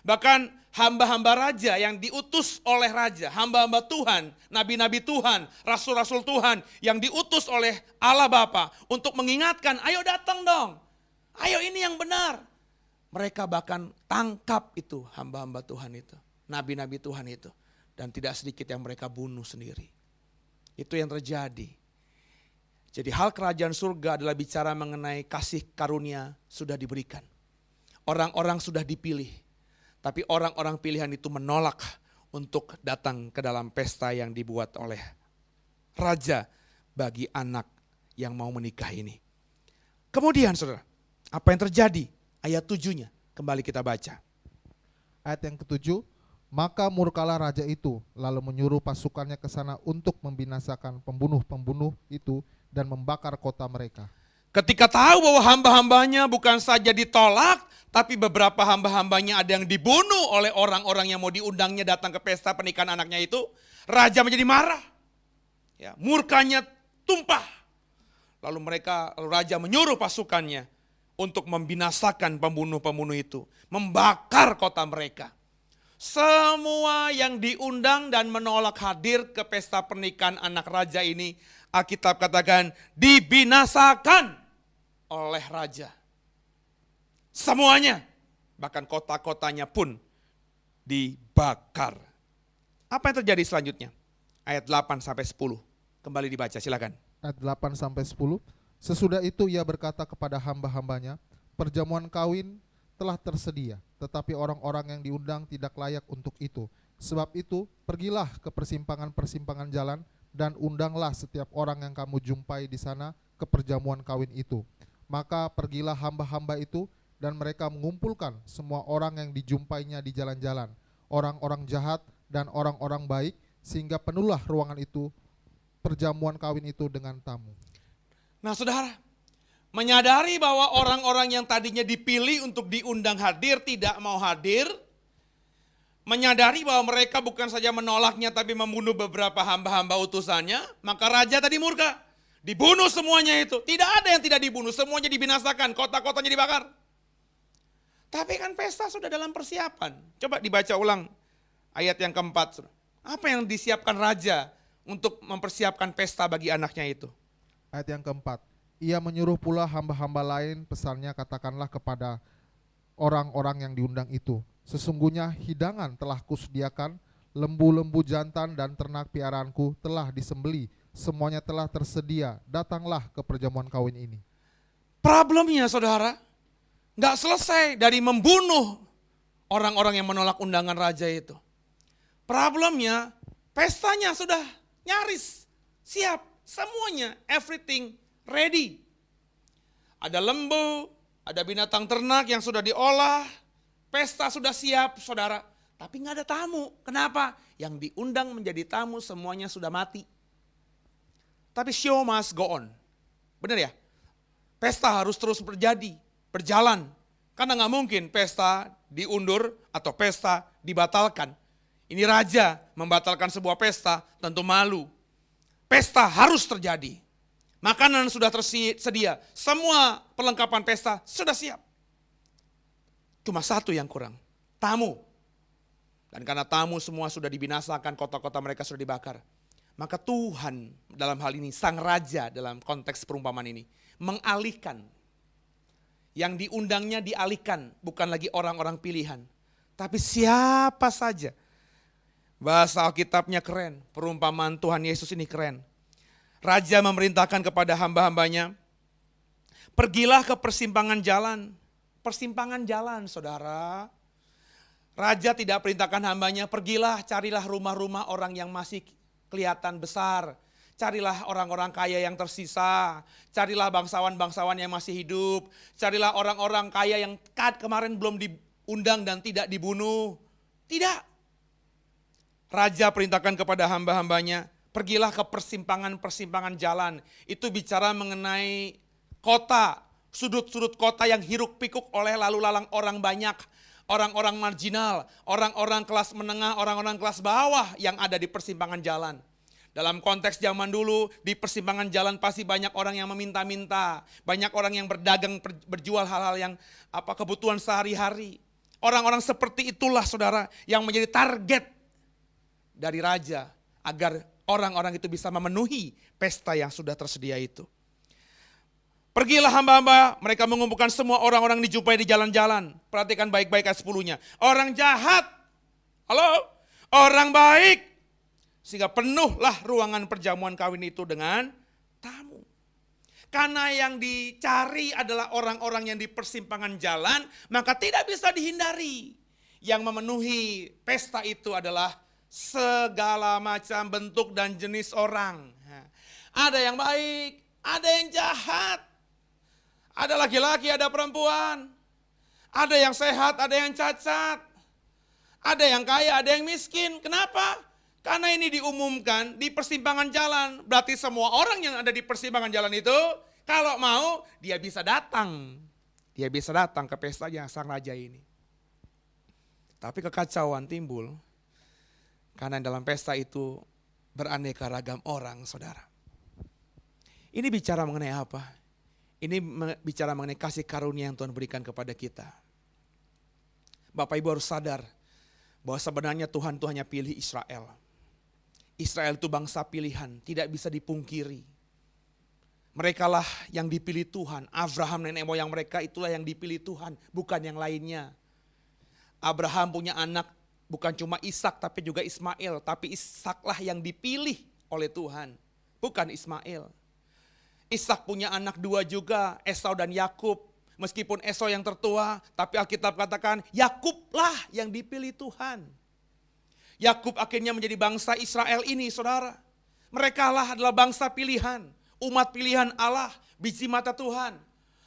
Bahkan hamba-hamba raja yang diutus oleh raja, hamba-hamba Tuhan, nabi-nabi Tuhan, rasul-rasul Tuhan yang diutus oleh Allah Bapa untuk mengingatkan, ayo datang dong, ayo ini yang benar. Mereka bahkan tangkap itu hamba-hamba Tuhan itu, nabi-nabi Tuhan itu. Dan tidak sedikit yang mereka bunuh sendiri. Itu yang terjadi. Jadi hal kerajaan surga adalah bicara mengenai kasih karunia sudah diberikan. Orang-orang sudah dipilih. Tapi orang-orang pilihan itu menolak untuk datang ke dalam pesta yang dibuat oleh raja bagi anak yang mau menikah ini. Kemudian saudara, apa yang terjadi? Ayat 7-nya, kembali kita baca. Ayat yang ke-7, maka murkalah raja itu, lalu menyuruh pasukannya ke sana untuk membinasakan pembunuh-pembunuh itu dan membakar kota mereka. Ketika tahu bahwa hamba-hambanya bukan saja ditolak, tapi beberapa hamba-hambanya ada yang dibunuh oleh orang-orang yang mau diundangnya datang ke pesta pernikahan anaknya itu, raja menjadi marah. Ya, murkanya tumpah. Lalu raja menyuruh pasukannya untuk membinasakan pembunuh-pembunuh itu, membakar kota mereka. Semua yang diundang dan menolak hadir ke pesta pernikahan anak raja ini, Alkitab katakan dibinasakan oleh raja. Semuanya, bahkan kota-kotanya pun dibakar. Apa yang terjadi selanjutnya? Ayat 8-10, kembali dibaca silakan. Ayat 8-10, sesudah itu ia berkata kepada hamba-hambanya, perjamuan kawin telah tersedia, tetapi orang-orang yang diundang tidak layak untuk itu. Sebab itu, pergilah ke persimpangan-persimpangan jalan dan undanglah setiap orang yang kamu jumpai di sana ke perjamuan kawin itu. Maka pergilah hamba-hamba itu dan mereka mengumpulkan semua orang yang dijumpainya di jalan-jalan, orang-orang jahat dan orang-orang baik, sehingga penuhlah ruangan itu, perjamuan kawin itu dengan tamu. Nah saudara, menyadari bahwa orang-orang yang tadinya dipilih untuk diundang hadir tidak mau hadir, menyadari bahwa mereka bukan saja menolaknya tapi membunuh beberapa hamba-hamba utusannya, maka raja tadi murka. Dibunuh semuanya itu. Tidak ada yang tidak dibunuh, semuanya dibinasakan, kota-kotanya dibakar. Tapi kan pesta sudah dalam persiapan. Coba dibaca ulang ayat yang keempat. Apa yang disiapkan raja untuk mempersiapkan pesta bagi anaknya itu? Ayat yang keempat, ia menyuruh pula hamba-hamba lain, pesannya katakanlah kepada orang-orang yang diundang itu, sesungguhnya hidangan telah kusediakan, lembu-lembu jantan dan ternak piaraanku telah disembeli, semuanya telah tersedia, datanglah ke perjamuan kawin ini. Problemnya saudara, gak selesai dari membunuh orang-orang yang menolak undangan raja itu. Problemnya, pestanya sudah nyaris siap, semuanya, everything ready. Ada lembu, ada binatang ternak yang sudah diolah, pesta sudah siap saudara. Tapi nggak ada tamu, kenapa? Yang diundang menjadi tamu semuanya sudah mati. Tapi show must go on, benar ya? Pesta harus terus berjalan. Karena nggak mungkin pesta diundur atau pesta dibatalkan. Ini raja membatalkan sebuah pesta, tentu malu. Pesta harus terjadi. Makanan sudah tersedia, semua perlengkapan pesta sudah siap. Cuma satu yang kurang, tamu. Dan karena tamu semua sudah dibinasakan, kota-kota mereka sudah dibakar. Maka Tuhan dalam hal ini, sang raja dalam konteks perumpamaan ini, mengalihkan. Yang diundangnya dialihkan, bukan lagi orang-orang pilihan. Tapi siapa saja. Bahasa Alkitabnya keren, perumpamaan Tuhan Yesus ini keren. Raja memerintahkan kepada hamba-hambanya, pergilah ke persimpangan jalan. Persimpangan jalan saudara. Raja tidak perintahkan hambanya, pergilah carilah rumah-rumah orang yang masih kelihatan besar. Carilah orang-orang kaya yang tersisa, carilah bangsawan-bangsawan yang masih hidup, carilah orang-orang kaya yang kemarin belum diundang dan tidak dibunuh. Tidak. Raja perintahkan kepada hamba-hambanya, pergilah ke persimpangan-persimpangan jalan. Itu bicara mengenai kota, sudut-sudut kota yang hiruk pikuk oleh lalu lalang orang banyak. Orang-orang marginal, orang-orang kelas menengah, orang-orang kelas bawah yang ada di persimpangan jalan. Dalam konteks zaman dulu, di persimpangan jalan pasti banyak orang yang meminta-minta. Banyak orang yang berdagang, berjual hal-hal yang kebutuhan sehari-hari. Orang-orang seperti itulah saudara yang menjadi target dari raja agar orang-orang itu bisa memenuhi pesta yang sudah tersedia itu. Pergilah hamba-hamba, mereka mengumpulkan semua orang-orang dijumpai di jalan-jalan. Perhatikan baik-baik ayat 10-nya. Orang jahat, halo, orang baik. Sehingga penuhlah ruangan perjamuan kawin itu dengan tamu. Karena yang dicari adalah orang-orang yang di persimpangan jalan, maka tidak bisa dihindari. Yang memenuhi pesta itu adalah segala macam bentuk dan jenis orang. Ada yang baik, ada yang jahat. Ada laki-laki, ada perempuan. Ada yang sehat, ada yang cacat. Ada yang kaya, ada yang miskin. Kenapa? Karena ini diumumkan di persimpangan jalan. Berarti semua orang yang ada di persimpangan jalan itu, kalau mau dia bisa datang. Dia bisa datang ke pestanya sang raja ini. Tapi kekacauan timbul. Karena dalam pesta itu beraneka ragam orang, saudara. Ini bicara mengenai apa? Ini bicara mengenai kasih karunia yang Tuhan berikan kepada kita. Bapak Ibu harus sadar bahwa sebenarnya Tuhan itu hanya pilih Israel. Israel itu bangsa pilihan, tidak bisa dipungkiri. Merekalah yang dipilih Tuhan. Abraham nenek moyang mereka itulah yang dipilih Tuhan, bukan yang lainnya. Abraham punya anak bukan cuma Ishak tapi juga Ismail. Tapi Ishaklah yang dipilih oleh Tuhan, bukan Ismail. Ishak punya anak dua juga, Esau dan Yakub. Meskipun Esau yang tertua, tapi Alkitab katakan Yakublah yang dipilih Tuhan. Yakub akhirnya menjadi bangsa Israel ini, saudara. Merekalah adalah bangsa pilihan, umat pilihan Allah, biji mata Tuhan.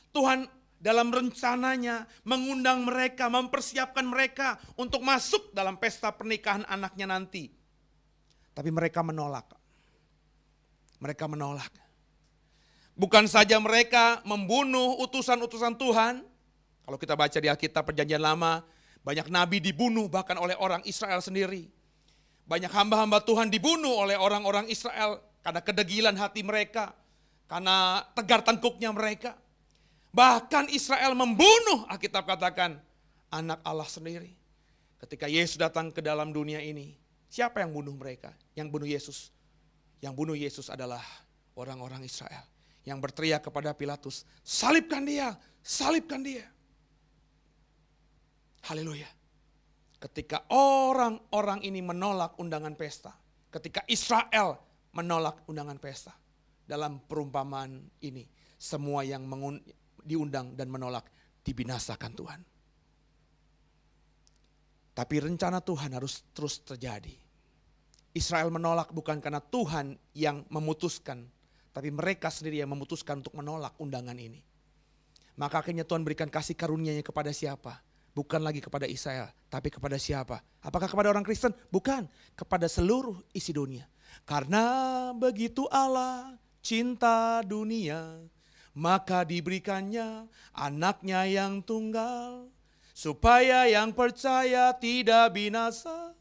Tuhan dalam rencananya mengundang mereka, mempersiapkan mereka untuk masuk dalam pesta pernikahan anaknya nanti. Tapi mereka menolak. Mereka menolak. Bukan saja mereka membunuh utusan-utusan Tuhan. Kalau kita baca di Alkitab Perjanjian Lama, banyak nabi dibunuh bahkan oleh orang Israel sendiri. Banyak hamba-hamba Tuhan dibunuh oleh orang-orang Israel karena kedegilan hati mereka, karena tegar tengkuknya mereka. Bahkan Israel membunuh, Alkitab katakan, anak Allah sendiri. Ketika Yesus datang ke dalam dunia ini, siapa yang bunuh mereka? Yang bunuh Yesus. Yang bunuh Yesus adalah orang-orang Israel. Yang berteriak kepada Pilatus, salibkan dia, salibkan dia. Haleluya. Ketika orang-orang ini menolak undangan pesta, ketika Israel menolak undangan pesta, dalam perumpamaan ini, semua yang diundang dan menolak dibinasakan Tuhan. Tapi rencana Tuhan harus terus terjadi. Israel menolak bukan karena Tuhan yang memutuskan, tapi mereka sendiri yang memutuskan untuk menolak undangan ini. Maka akhirnya Tuhan berikan kasih karunia-Nya kepada siapa? Bukan lagi kepada Israel, tapi kepada siapa? Apakah kepada orang Kristen? Bukan, kepada seluruh isi dunia. Karena begitu Allah cinta dunia, maka diberikannya anaknya yang tunggal, supaya yang percaya tidak binasa,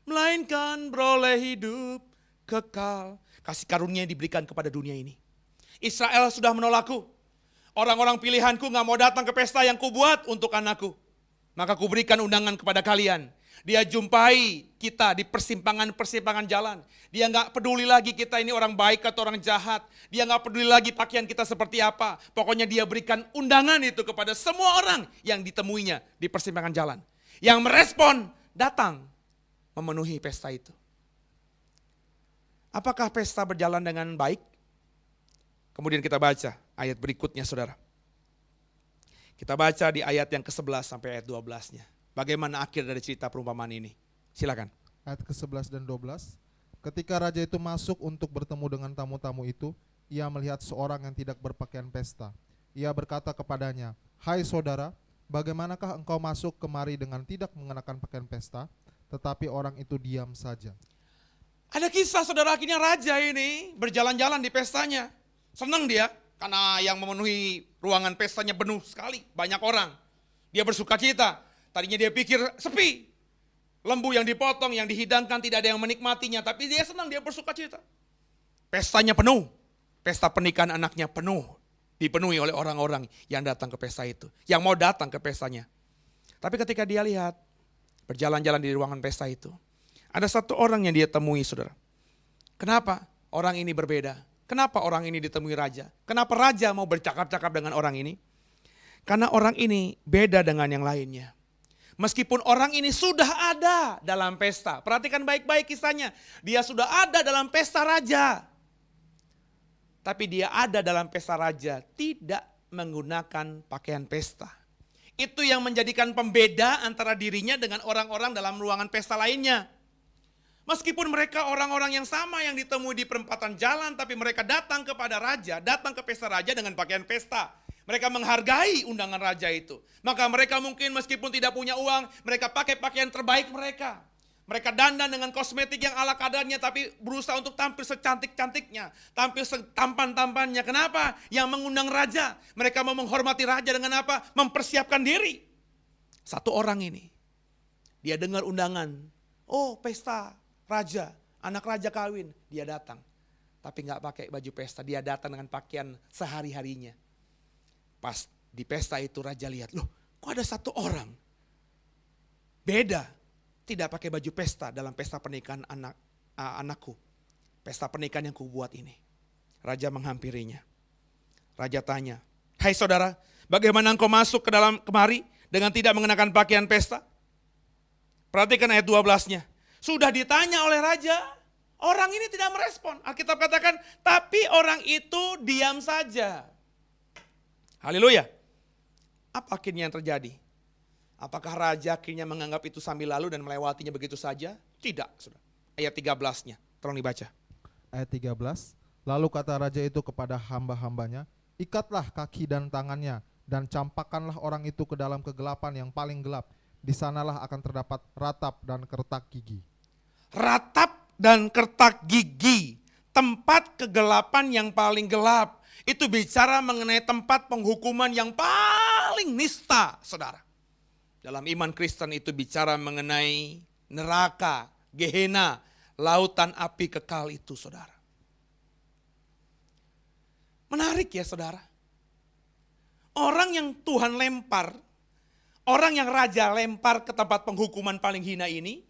melainkan beroleh hidup kekal. Kasih karunia yang diberikan kepada dunia ini. Israel sudah menolakku. Orang-orang pilihanku gak mau datang ke pesta yang kubuat untuk anakku. Maka kuberikan undangan kepada kalian. Dia jumpai kita di persimpangan-persimpangan jalan. Dia gak peduli lagi kita ini orang baik atau orang jahat. Dia gak peduli lagi pakaian kita seperti apa. Pokoknya dia berikan undangan itu kepada semua orang yang ditemuinya di persimpangan jalan. Yang merespon, datang memenuhi pesta itu. Apakah pesta berjalan dengan baik? Kemudian kita baca ayat berikutnya, saudara. Kita baca di ayat yang ke-11 sampai ayat 12-nya. Bagaimana akhir dari cerita perumpamaan ini? Silakan. Ayat ke-11 dan 12. Ketika raja itu masuk untuk bertemu dengan tamu-tamu itu, ia melihat seorang yang tidak berpakaian pesta. Ia berkata kepadanya, "Hai saudara, bagaimanakah engkau masuk kemari dengan tidak mengenakan pakaian pesta?" Tetapi orang itu diam saja. Ada kisah, saudara, akhirnya raja ini berjalan-jalan di pestanya. Senang dia, karena yang memenuhi ruangan pestanya penuh sekali, banyak orang. Dia bersuka cita. Tadinya dia pikir sepi. Lembu yang dipotong, yang dihidangkan tidak ada yang menikmatinya. Tapi dia senang, dia bersuka cita. Pestanya penuh. Pesta pernikahan anaknya penuh. Dipenuhi oleh orang-orang yang datang ke pesta itu. Yang mau datang ke pestanya. Tapi ketika dia lihat, berjalan-jalan di ruangan pesta itu, ada satu orang yang dia temui, saudara. Kenapa orang ini berbeda? Kenapa orang ini ditemui raja? Kenapa raja mau bercakap-cakap dengan orang ini? Karena orang ini beda dengan yang lainnya. Meskipun orang ini sudah ada dalam pesta. Perhatikan baik-baik kisahnya. Dia sudah ada dalam pesta raja. Tapi dia ada dalam pesta raja tidak menggunakan pakaian pesta. Itu yang menjadikan pembeda antara dirinya dengan orang-orang dalam ruangan pesta lainnya. Meskipun mereka orang-orang yang sama yang ditemui di perempatan jalan, tapi mereka datang kepada raja, datang ke pesta raja dengan pakaian pesta. Mereka menghargai undangan raja itu. Maka mereka mungkin meskipun tidak punya uang, mereka pakai pakaian terbaik mereka. Mereka dandan dengan kosmetik yang ala kadarnya, tapi berusaha untuk tampil secantik-cantiknya, tampil setampan-tampannya. Kenapa? Yang mengundang raja. Mereka mau menghormati raja dengan apa? Mempersiapkan diri. Satu orang ini, dia dengar undangan. Oh, pesta raja, anak raja kawin, dia datang. Tapi gak pakai baju pesta, dia datang dengan pakaian sehari-harinya. Pas di pesta itu raja lihat, loh kok ada satu orang beda, tidak pakai baju pesta dalam pesta pernikahan anakku. Pesta pernikahan yang kubuat ini. Raja menghampirinya. Raja tanya, "Hai saudara, bagaimana engkau masuk ke dalam kemari dengan tidak mengenakan pakaian pesta?" Perhatikan ayat 12-nya. Sudah ditanya oleh raja, orang ini tidak merespon. Alkitab katakan, tapi orang itu diam saja. Haleluya. Apa akhirnya yang terjadi? Apakah raja akhirnya menganggap itu sambil lalu dan melewatinya begitu saja? Tidak, saudara. Ayat 13-nya, tolong dibaca. Ayat 13. Lalu kata raja itu kepada hamba-hambanya, "Ikatlah kaki dan tangannya dan campakkanlah orang itu ke dalam kegelapan yang paling gelap. Di sanalah akan terdapat ratap dan kertak gigi." Ratap dan kertak gigi, tempat kegelapan yang paling gelap. Itu bicara mengenai tempat penghukuman yang paling nista, saudara. Dalam iman Kristen itu bicara mengenai neraka, Gehenna, lautan api kekal itu, saudara. Menarik ya, saudara. Orang yang Tuhan lempar, orang yang raja lempar ke tempat penghukuman paling hina ini,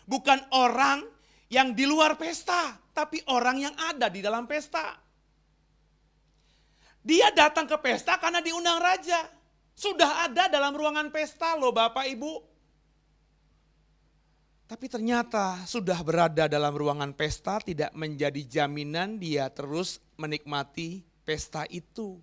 bukan orang yang di luar pesta, tapi orang yang ada di dalam pesta. Dia datang ke pesta karena diundang raja. Sudah ada dalam ruangan pesta loh Bapak Ibu. Tapi ternyata sudah berada dalam ruangan pesta tidak menjadi jaminan dia terus menikmati pesta itu.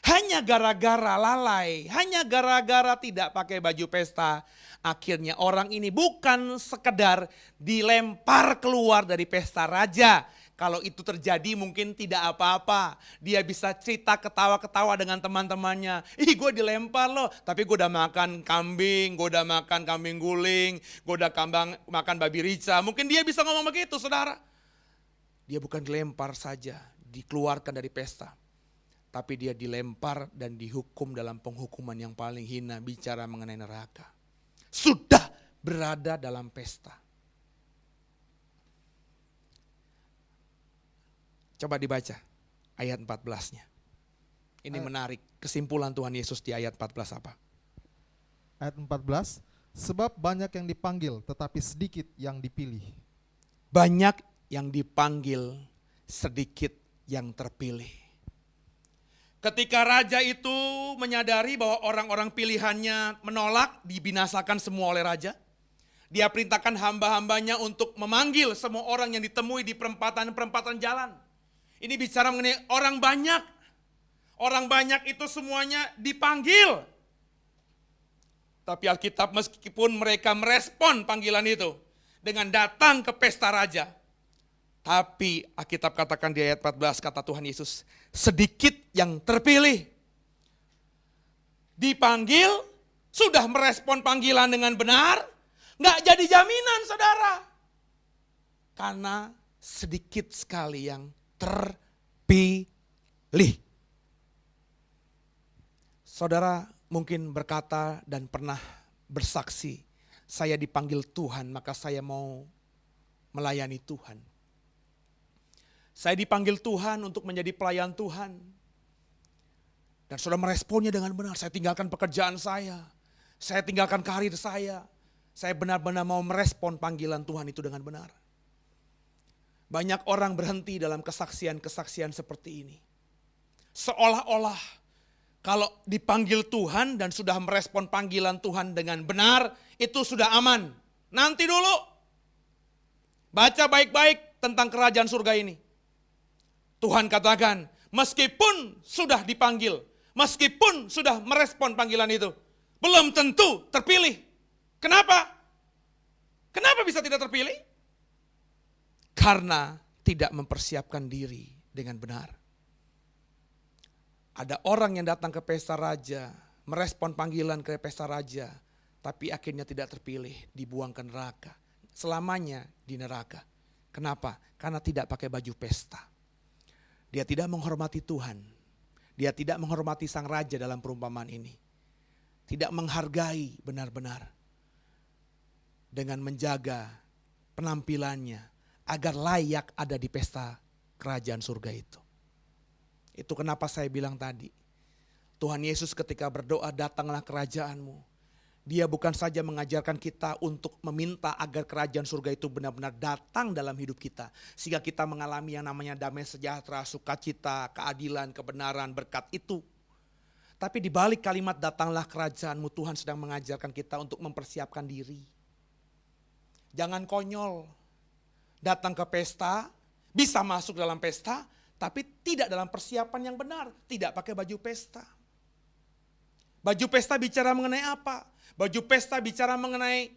Hanya hanya gara-gara lalai, hanya gara-gara tidak pakai baju pesta, akhirnya orang ini bukan sekedar dilempar keluar dari pesta raja. Kalau itu terjadi mungkin tidak apa-apa. Dia bisa cerita ketawa-ketawa dengan teman-temannya. Ih, gue dilempar loh, tapi gue udah makan kambing, gue udah makan kambing guling, gue udah makan babi rica. Mungkin dia bisa ngomong begitu, saudara. Dia bukan dilempar saja, dikeluarkan dari pesta. Tapi dia dilempar dan dihukum dalam penghukuman yang paling hina, bicara mengenai neraka. Sudah berada dalam pesta. Coba dibaca ayat 14-nya. Ini menarik, kesimpulan Tuhan Yesus di ayat 14 apa? Ayat 14, sebab banyak yang dipanggil tetapi sedikit yang dipilih. Banyak yang dipanggil, sedikit yang terpilih. Ketika raja itu menyadari bahwa orang-orang pilihannya menolak, dibinasakan semua oleh raja. Dia perintahkan hamba-hambanya untuk memanggil semua orang yang ditemui di perempatan-perempatan jalan. Ini bicara mengenai orang banyak. Orang banyak itu semuanya dipanggil. Tapi Alkitab meskipun mereka merespon panggilan itu dengan datang ke pesta raja. Tapi Alkitab katakan di ayat 14 kata Tuhan Yesus, sedikit yang terpilih. Dipanggil, sudah merespon panggilan dengan benar, nggak jadi jaminan saudara. Karena sedikit sekali yang terpilih. Saudara mungkin berkata dan pernah bersaksi, saya dipanggil Tuhan maka saya mau melayani Tuhan. Saya dipanggil Tuhan untuk menjadi pelayan Tuhan. Dan saudara meresponnya dengan benar. Saya tinggalkan pekerjaan saya tinggalkan karir saya. Saya benar-benar mau merespon panggilan Tuhan itu dengan benar. Banyak orang berhenti dalam kesaksian-kesaksian seperti ini. Seolah-olah kalau dipanggil Tuhan dan sudah merespon panggilan Tuhan dengan benar, itu sudah aman. Nanti dulu. Baca baik-baik tentang kerajaan surga ini. Tuhan katakan, meskipun sudah dipanggil, meskipun sudah merespon panggilan itu, belum tentu terpilih. Kenapa? Kenapa bisa tidak terpilih? Karena tidak mempersiapkan diri dengan benar. Ada orang yang datang ke pesta raja, merespon panggilan ke pesta raja, tapi akhirnya tidak terpilih, dibuang ke neraka. Selamanya di neraka. Kenapa? Karena tidak pakai baju pesta. Dia tidak menghormati Tuhan. Dia tidak menghormati sang raja dalam perumpamaan ini. Tidak menghargai benar-benar. Dengan menjaga penampilannya agar layak ada di pesta kerajaan surga itu. Itu kenapa saya bilang tadi. Tuhan Yesus ketika berdoa, datanglah kerajaanmu. Dia bukan saja mengajarkan kita untuk meminta agar kerajaan surga itu benar-benar datang dalam hidup kita. Sehingga kita mengalami yang namanya damai sejahtera, sukacita, keadilan, kebenaran, berkat itu. Tapi di balik kalimat datanglah kerajaanmu, Tuhan sedang mengajarkan kita untuk mempersiapkan diri. Jangan konyol. Datang ke pesta, bisa masuk dalam pesta, tapi tidak dalam persiapan yang benar. Tidak pakai baju pesta. Baju pesta bicara mengenai apa? Baju pesta bicara mengenai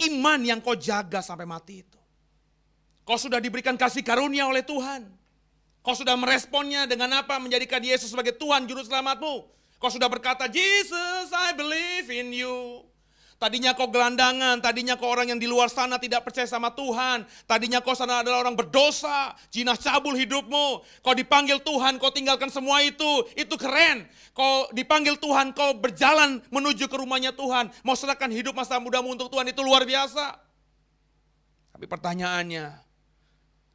iman yang kau jaga sampai mati itu. Kau sudah diberikan kasih karunia oleh Tuhan. Kau sudah meresponnya dengan apa? Menjadikan Yesus sebagai Tuhan Juru Selamatmu. Kau sudah berkata, Jesus, I believe in you. Tadinya kau gelandangan, tadinya kau orang yang di luar sana tidak percaya sama Tuhan. Tadinya kau sana adalah orang berdosa, jinah cabul hidupmu. Kau dipanggil Tuhan, kau tinggalkan semua itu keren. Kau dipanggil Tuhan, kau berjalan menuju ke rumahnya Tuhan. Mau serahkan hidup masa mudamu untuk Tuhan, itu luar biasa. Tapi pertanyaannya,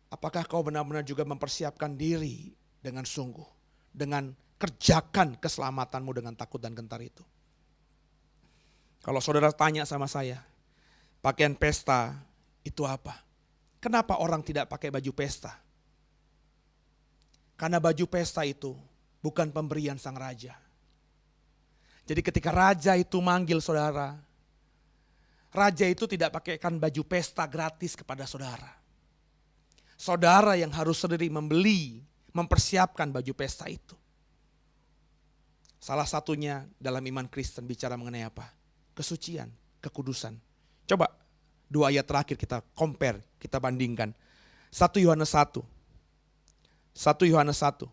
apakah kau benar-benar juga mempersiapkan diri dengan sungguh? Dengan kerjakan keselamatanmu dengan takut dan gentar itu. Kalau saudara tanya sama saya, pakaian pesta itu apa? Kenapa orang tidak pakai baju pesta? Karena baju pesta itu bukan pemberian sang raja. Jadi ketika raja itu manggil saudara, raja itu tidak pakaikan baju pesta gratis kepada saudara. Saudara yang harus sendiri membeli, mempersiapkan baju pesta itu. Salah satunya dalam iman Kristen bicara mengenai apa? Kesucian, kekudusan. Coba 2 ayat terakhir kita compare, kita bandingkan. 1 Yohanes 1. 1 Yohanes 1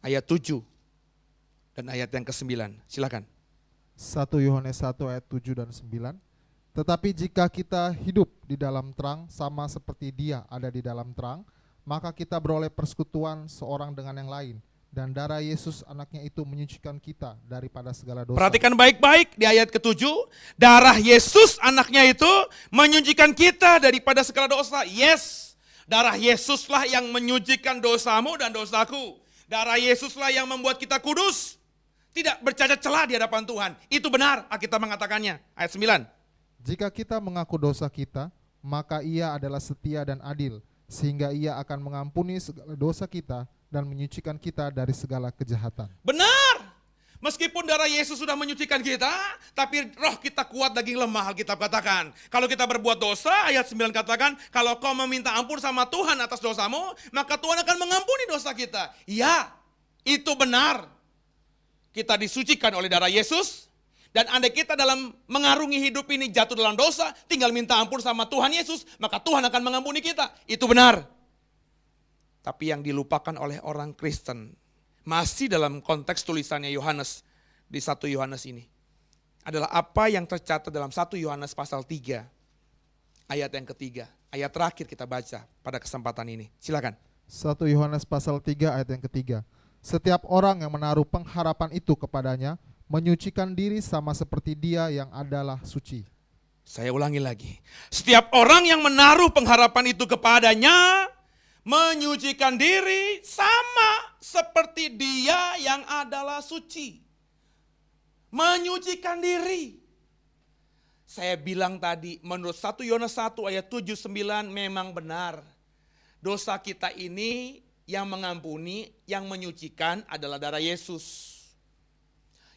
ayat 7 dan ayat yang ke-9. Silakan. 1 Yohanes 1 ayat 7 dan 9. Tetapi jika kita hidup di dalam terang sama seperti Dia ada di dalam terang, maka kita beroleh persekutuan seorang dengan yang lain, dan darah Yesus anaknya itu menyucikan kita daripada segala dosa. Perhatikan baik-baik di ayat ke-7, darah Yesus anaknya itu menyucikan kita daripada segala dosa. Yes, darah Yesuslah yang menyucikan dosamu dan dosaku. Darah Yesuslah yang membuat kita kudus, tidak bercacat celah di hadapan Tuhan. Itu benar, Alkitab mengatakannya. Ayat 9. Jika kita mengaku dosa kita, maka Ia adalah setia dan adil, sehingga Ia akan mengampuni segala dosa kita dan menyucikan kita dari segala kejahatan. Benar. Meskipun darah Yesus sudah menyucikan kita, tapi roh kita kuat, daging lemah, Alkitab katakan. Kalau kita berbuat dosa, ayat 9 katakan, kalau kau meminta ampun sama Tuhan atas dosamu, maka Tuhan akan mengampuni dosa kita. Ya, itu benar. Kita disucikan oleh darah Yesus, dan andai kita dalam mengarungi hidup ini jatuh dalam dosa, tinggal minta ampun sama Tuhan Yesus, maka Tuhan akan mengampuni kita. Itu benar. Tapi yang dilupakan oleh orang Kristen, masih dalam konteks tulisannya Yohanes di 1 Yohanes ini, adalah apa yang tercatat dalam 1 Yohanes pasal 3, ayat yang ketiga. Ayat terakhir kita baca pada kesempatan ini. Silakan. 1 Yohanes pasal 3 ayat yang ketiga. Setiap orang yang menaruh pengharapan itu kepadanya, menyucikan diri sama seperti Dia yang adalah suci. Saya ulangi lagi. Setiap orang yang menaruh pengharapan itu kepadanya, menyucikan diri sama seperti Dia yang adalah suci. Menyucikan diri. Saya bilang tadi, menurut 1 Yohanes 1 ayat 7-9 memang benar. Dosa kita ini yang mengampuni, yang menyucikan adalah darah Yesus.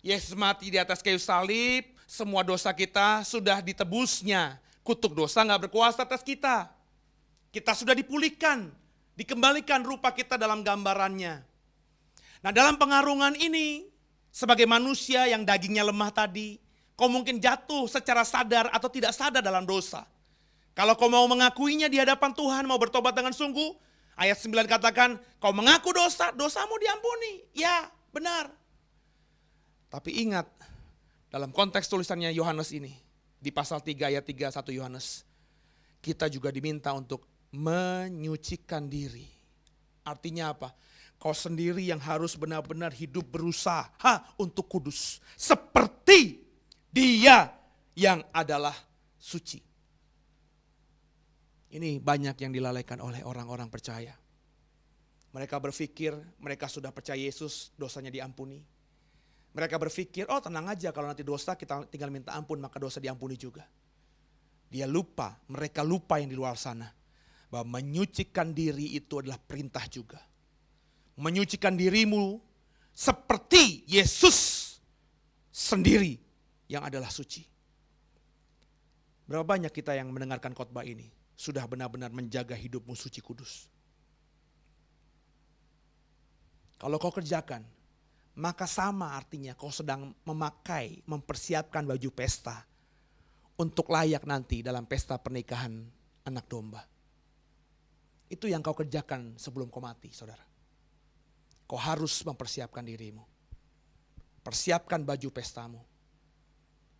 Yesus mati di atas kayu salib, semua dosa kita sudah ditebusnya. Kutuk dosa gak berkuasa atas kita. Kita sudah dipulihkan, dikembalikan rupa kita dalam gambarannya. Nah, dalam pengarungan ini, sebagai manusia yang dagingnya lemah tadi, kau mungkin jatuh secara sadar atau tidak sadar dalam dosa. Kalau kau mau mengakuinya di hadapan Tuhan, mau bertobat dengan sungguh, ayat 9 katakan, kau mengaku dosa, dosamu diampuni. Ya, benar. Tapi ingat, dalam konteks tulisannya Yohanes ini, di pasal 3 ayat 3 1 Yohanes, kita juga diminta untuk menyucikan diri. Artinya apa? Kau sendiri yang harus benar-benar hidup berusaha untuk kudus. Seperti Dia yang adalah suci. Ini banyak yang dilalaikan oleh orang-orang percaya. Mereka berpikir mereka sudah percaya Yesus, dosanya diampuni. Mereka berpikir, oh tenang aja kalau nanti dosa kita tinggal minta ampun maka dosa diampuni juga. Mereka lupa yang di luar sana. Bahwa menyucikan diri itu adalah perintah juga. Menyucikan dirimu seperti Yesus sendiri yang adalah suci. Berapa banyak kita yang mendengarkan khotbah ini sudah benar-benar menjaga hidupmu suci kudus. Kalau kau kerjakan, maka sama artinya kau sedang mempersiapkan baju pesta untuk layak nanti dalam pesta pernikahan anak domba. Itu yang kau kerjakan sebelum kau mati, saudara. Kau harus mempersiapkan dirimu. Persiapkan baju pestamu.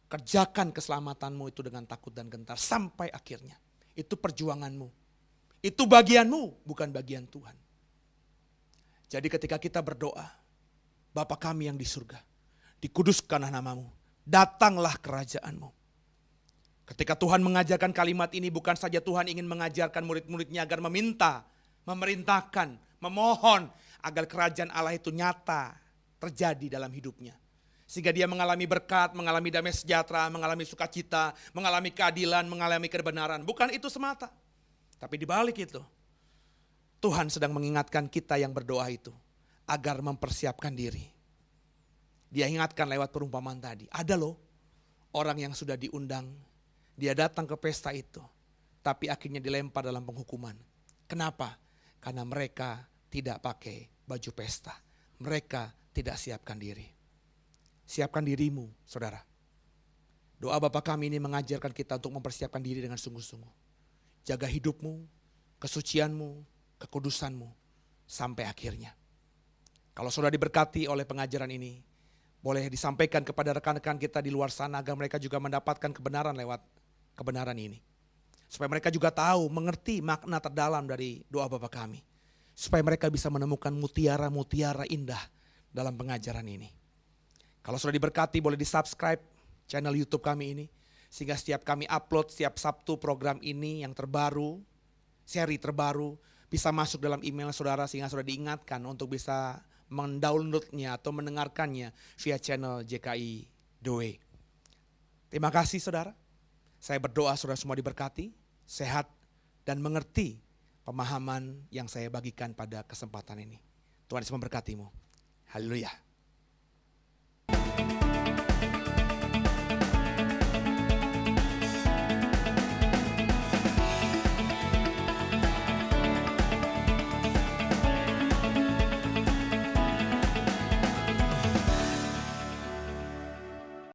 Kerjakan keselamatanmu itu dengan takut dan gentar sampai akhirnya. Itu perjuanganmu. Itu bagianmu, bukan bagian Tuhan. Jadi ketika kita berdoa, Bapa kami yang di surga, dikuduskanlah namamu, datanglah kerajaanmu. Ketika Tuhan mengajarkan kalimat ini, bukan saja Tuhan ingin mengajarkan murid-muridnya agar meminta, memerintahkan, memohon, agar kerajaan Allah itu nyata terjadi dalam hidupnya. Sehingga dia mengalami berkat, mengalami damai sejahtera, mengalami sukacita, mengalami keadilan, mengalami kebenaran. Bukan itu semata. Tapi di balik itu, Tuhan sedang mengingatkan kita yang berdoa itu agar mempersiapkan diri. Dia ingatkan lewat perumpamaan tadi. Ada loh orang yang sudah diundang, dia datang ke pesta itu, tapi akhirnya dilempar dalam penghukuman. Kenapa? Karena mereka tidak pakai baju pesta. Mereka tidak siapkan diri. Siapkan dirimu, saudara. Doa Bapa kami ini mengajarkan kita untuk mempersiapkan diri dengan sungguh-sungguh. Jaga hidupmu, kesucianmu, kekudusanmu sampai akhirnya. Kalau saudara diberkati oleh pengajaran ini, boleh disampaikan kepada rekan-rekan kita di luar sana agar mereka juga mendapatkan kebenaran lewat kebenaran ini. Supaya mereka juga tahu, mengerti makna terdalam dari doa Bapa kami. Supaya mereka bisa menemukan mutiara-mutiara indah dalam pengajaran ini. Kalau sudah diberkati boleh di-subscribe channel YouTube kami ini. Sehingga setiap kami upload setiap Sabtu program ini yang terbaru, seri terbaru, bisa masuk dalam email saudara sehingga sudah diingatkan untuk bisa mendownloadnya atau mendengarkannya via channel JKI The Way. Terima kasih saudara. Saya berdoa saudara semua diberkati, sehat, dan mengerti pemahaman yang saya bagikan pada kesempatan ini. Tuhan Yesus memberkatimu. Haleluya.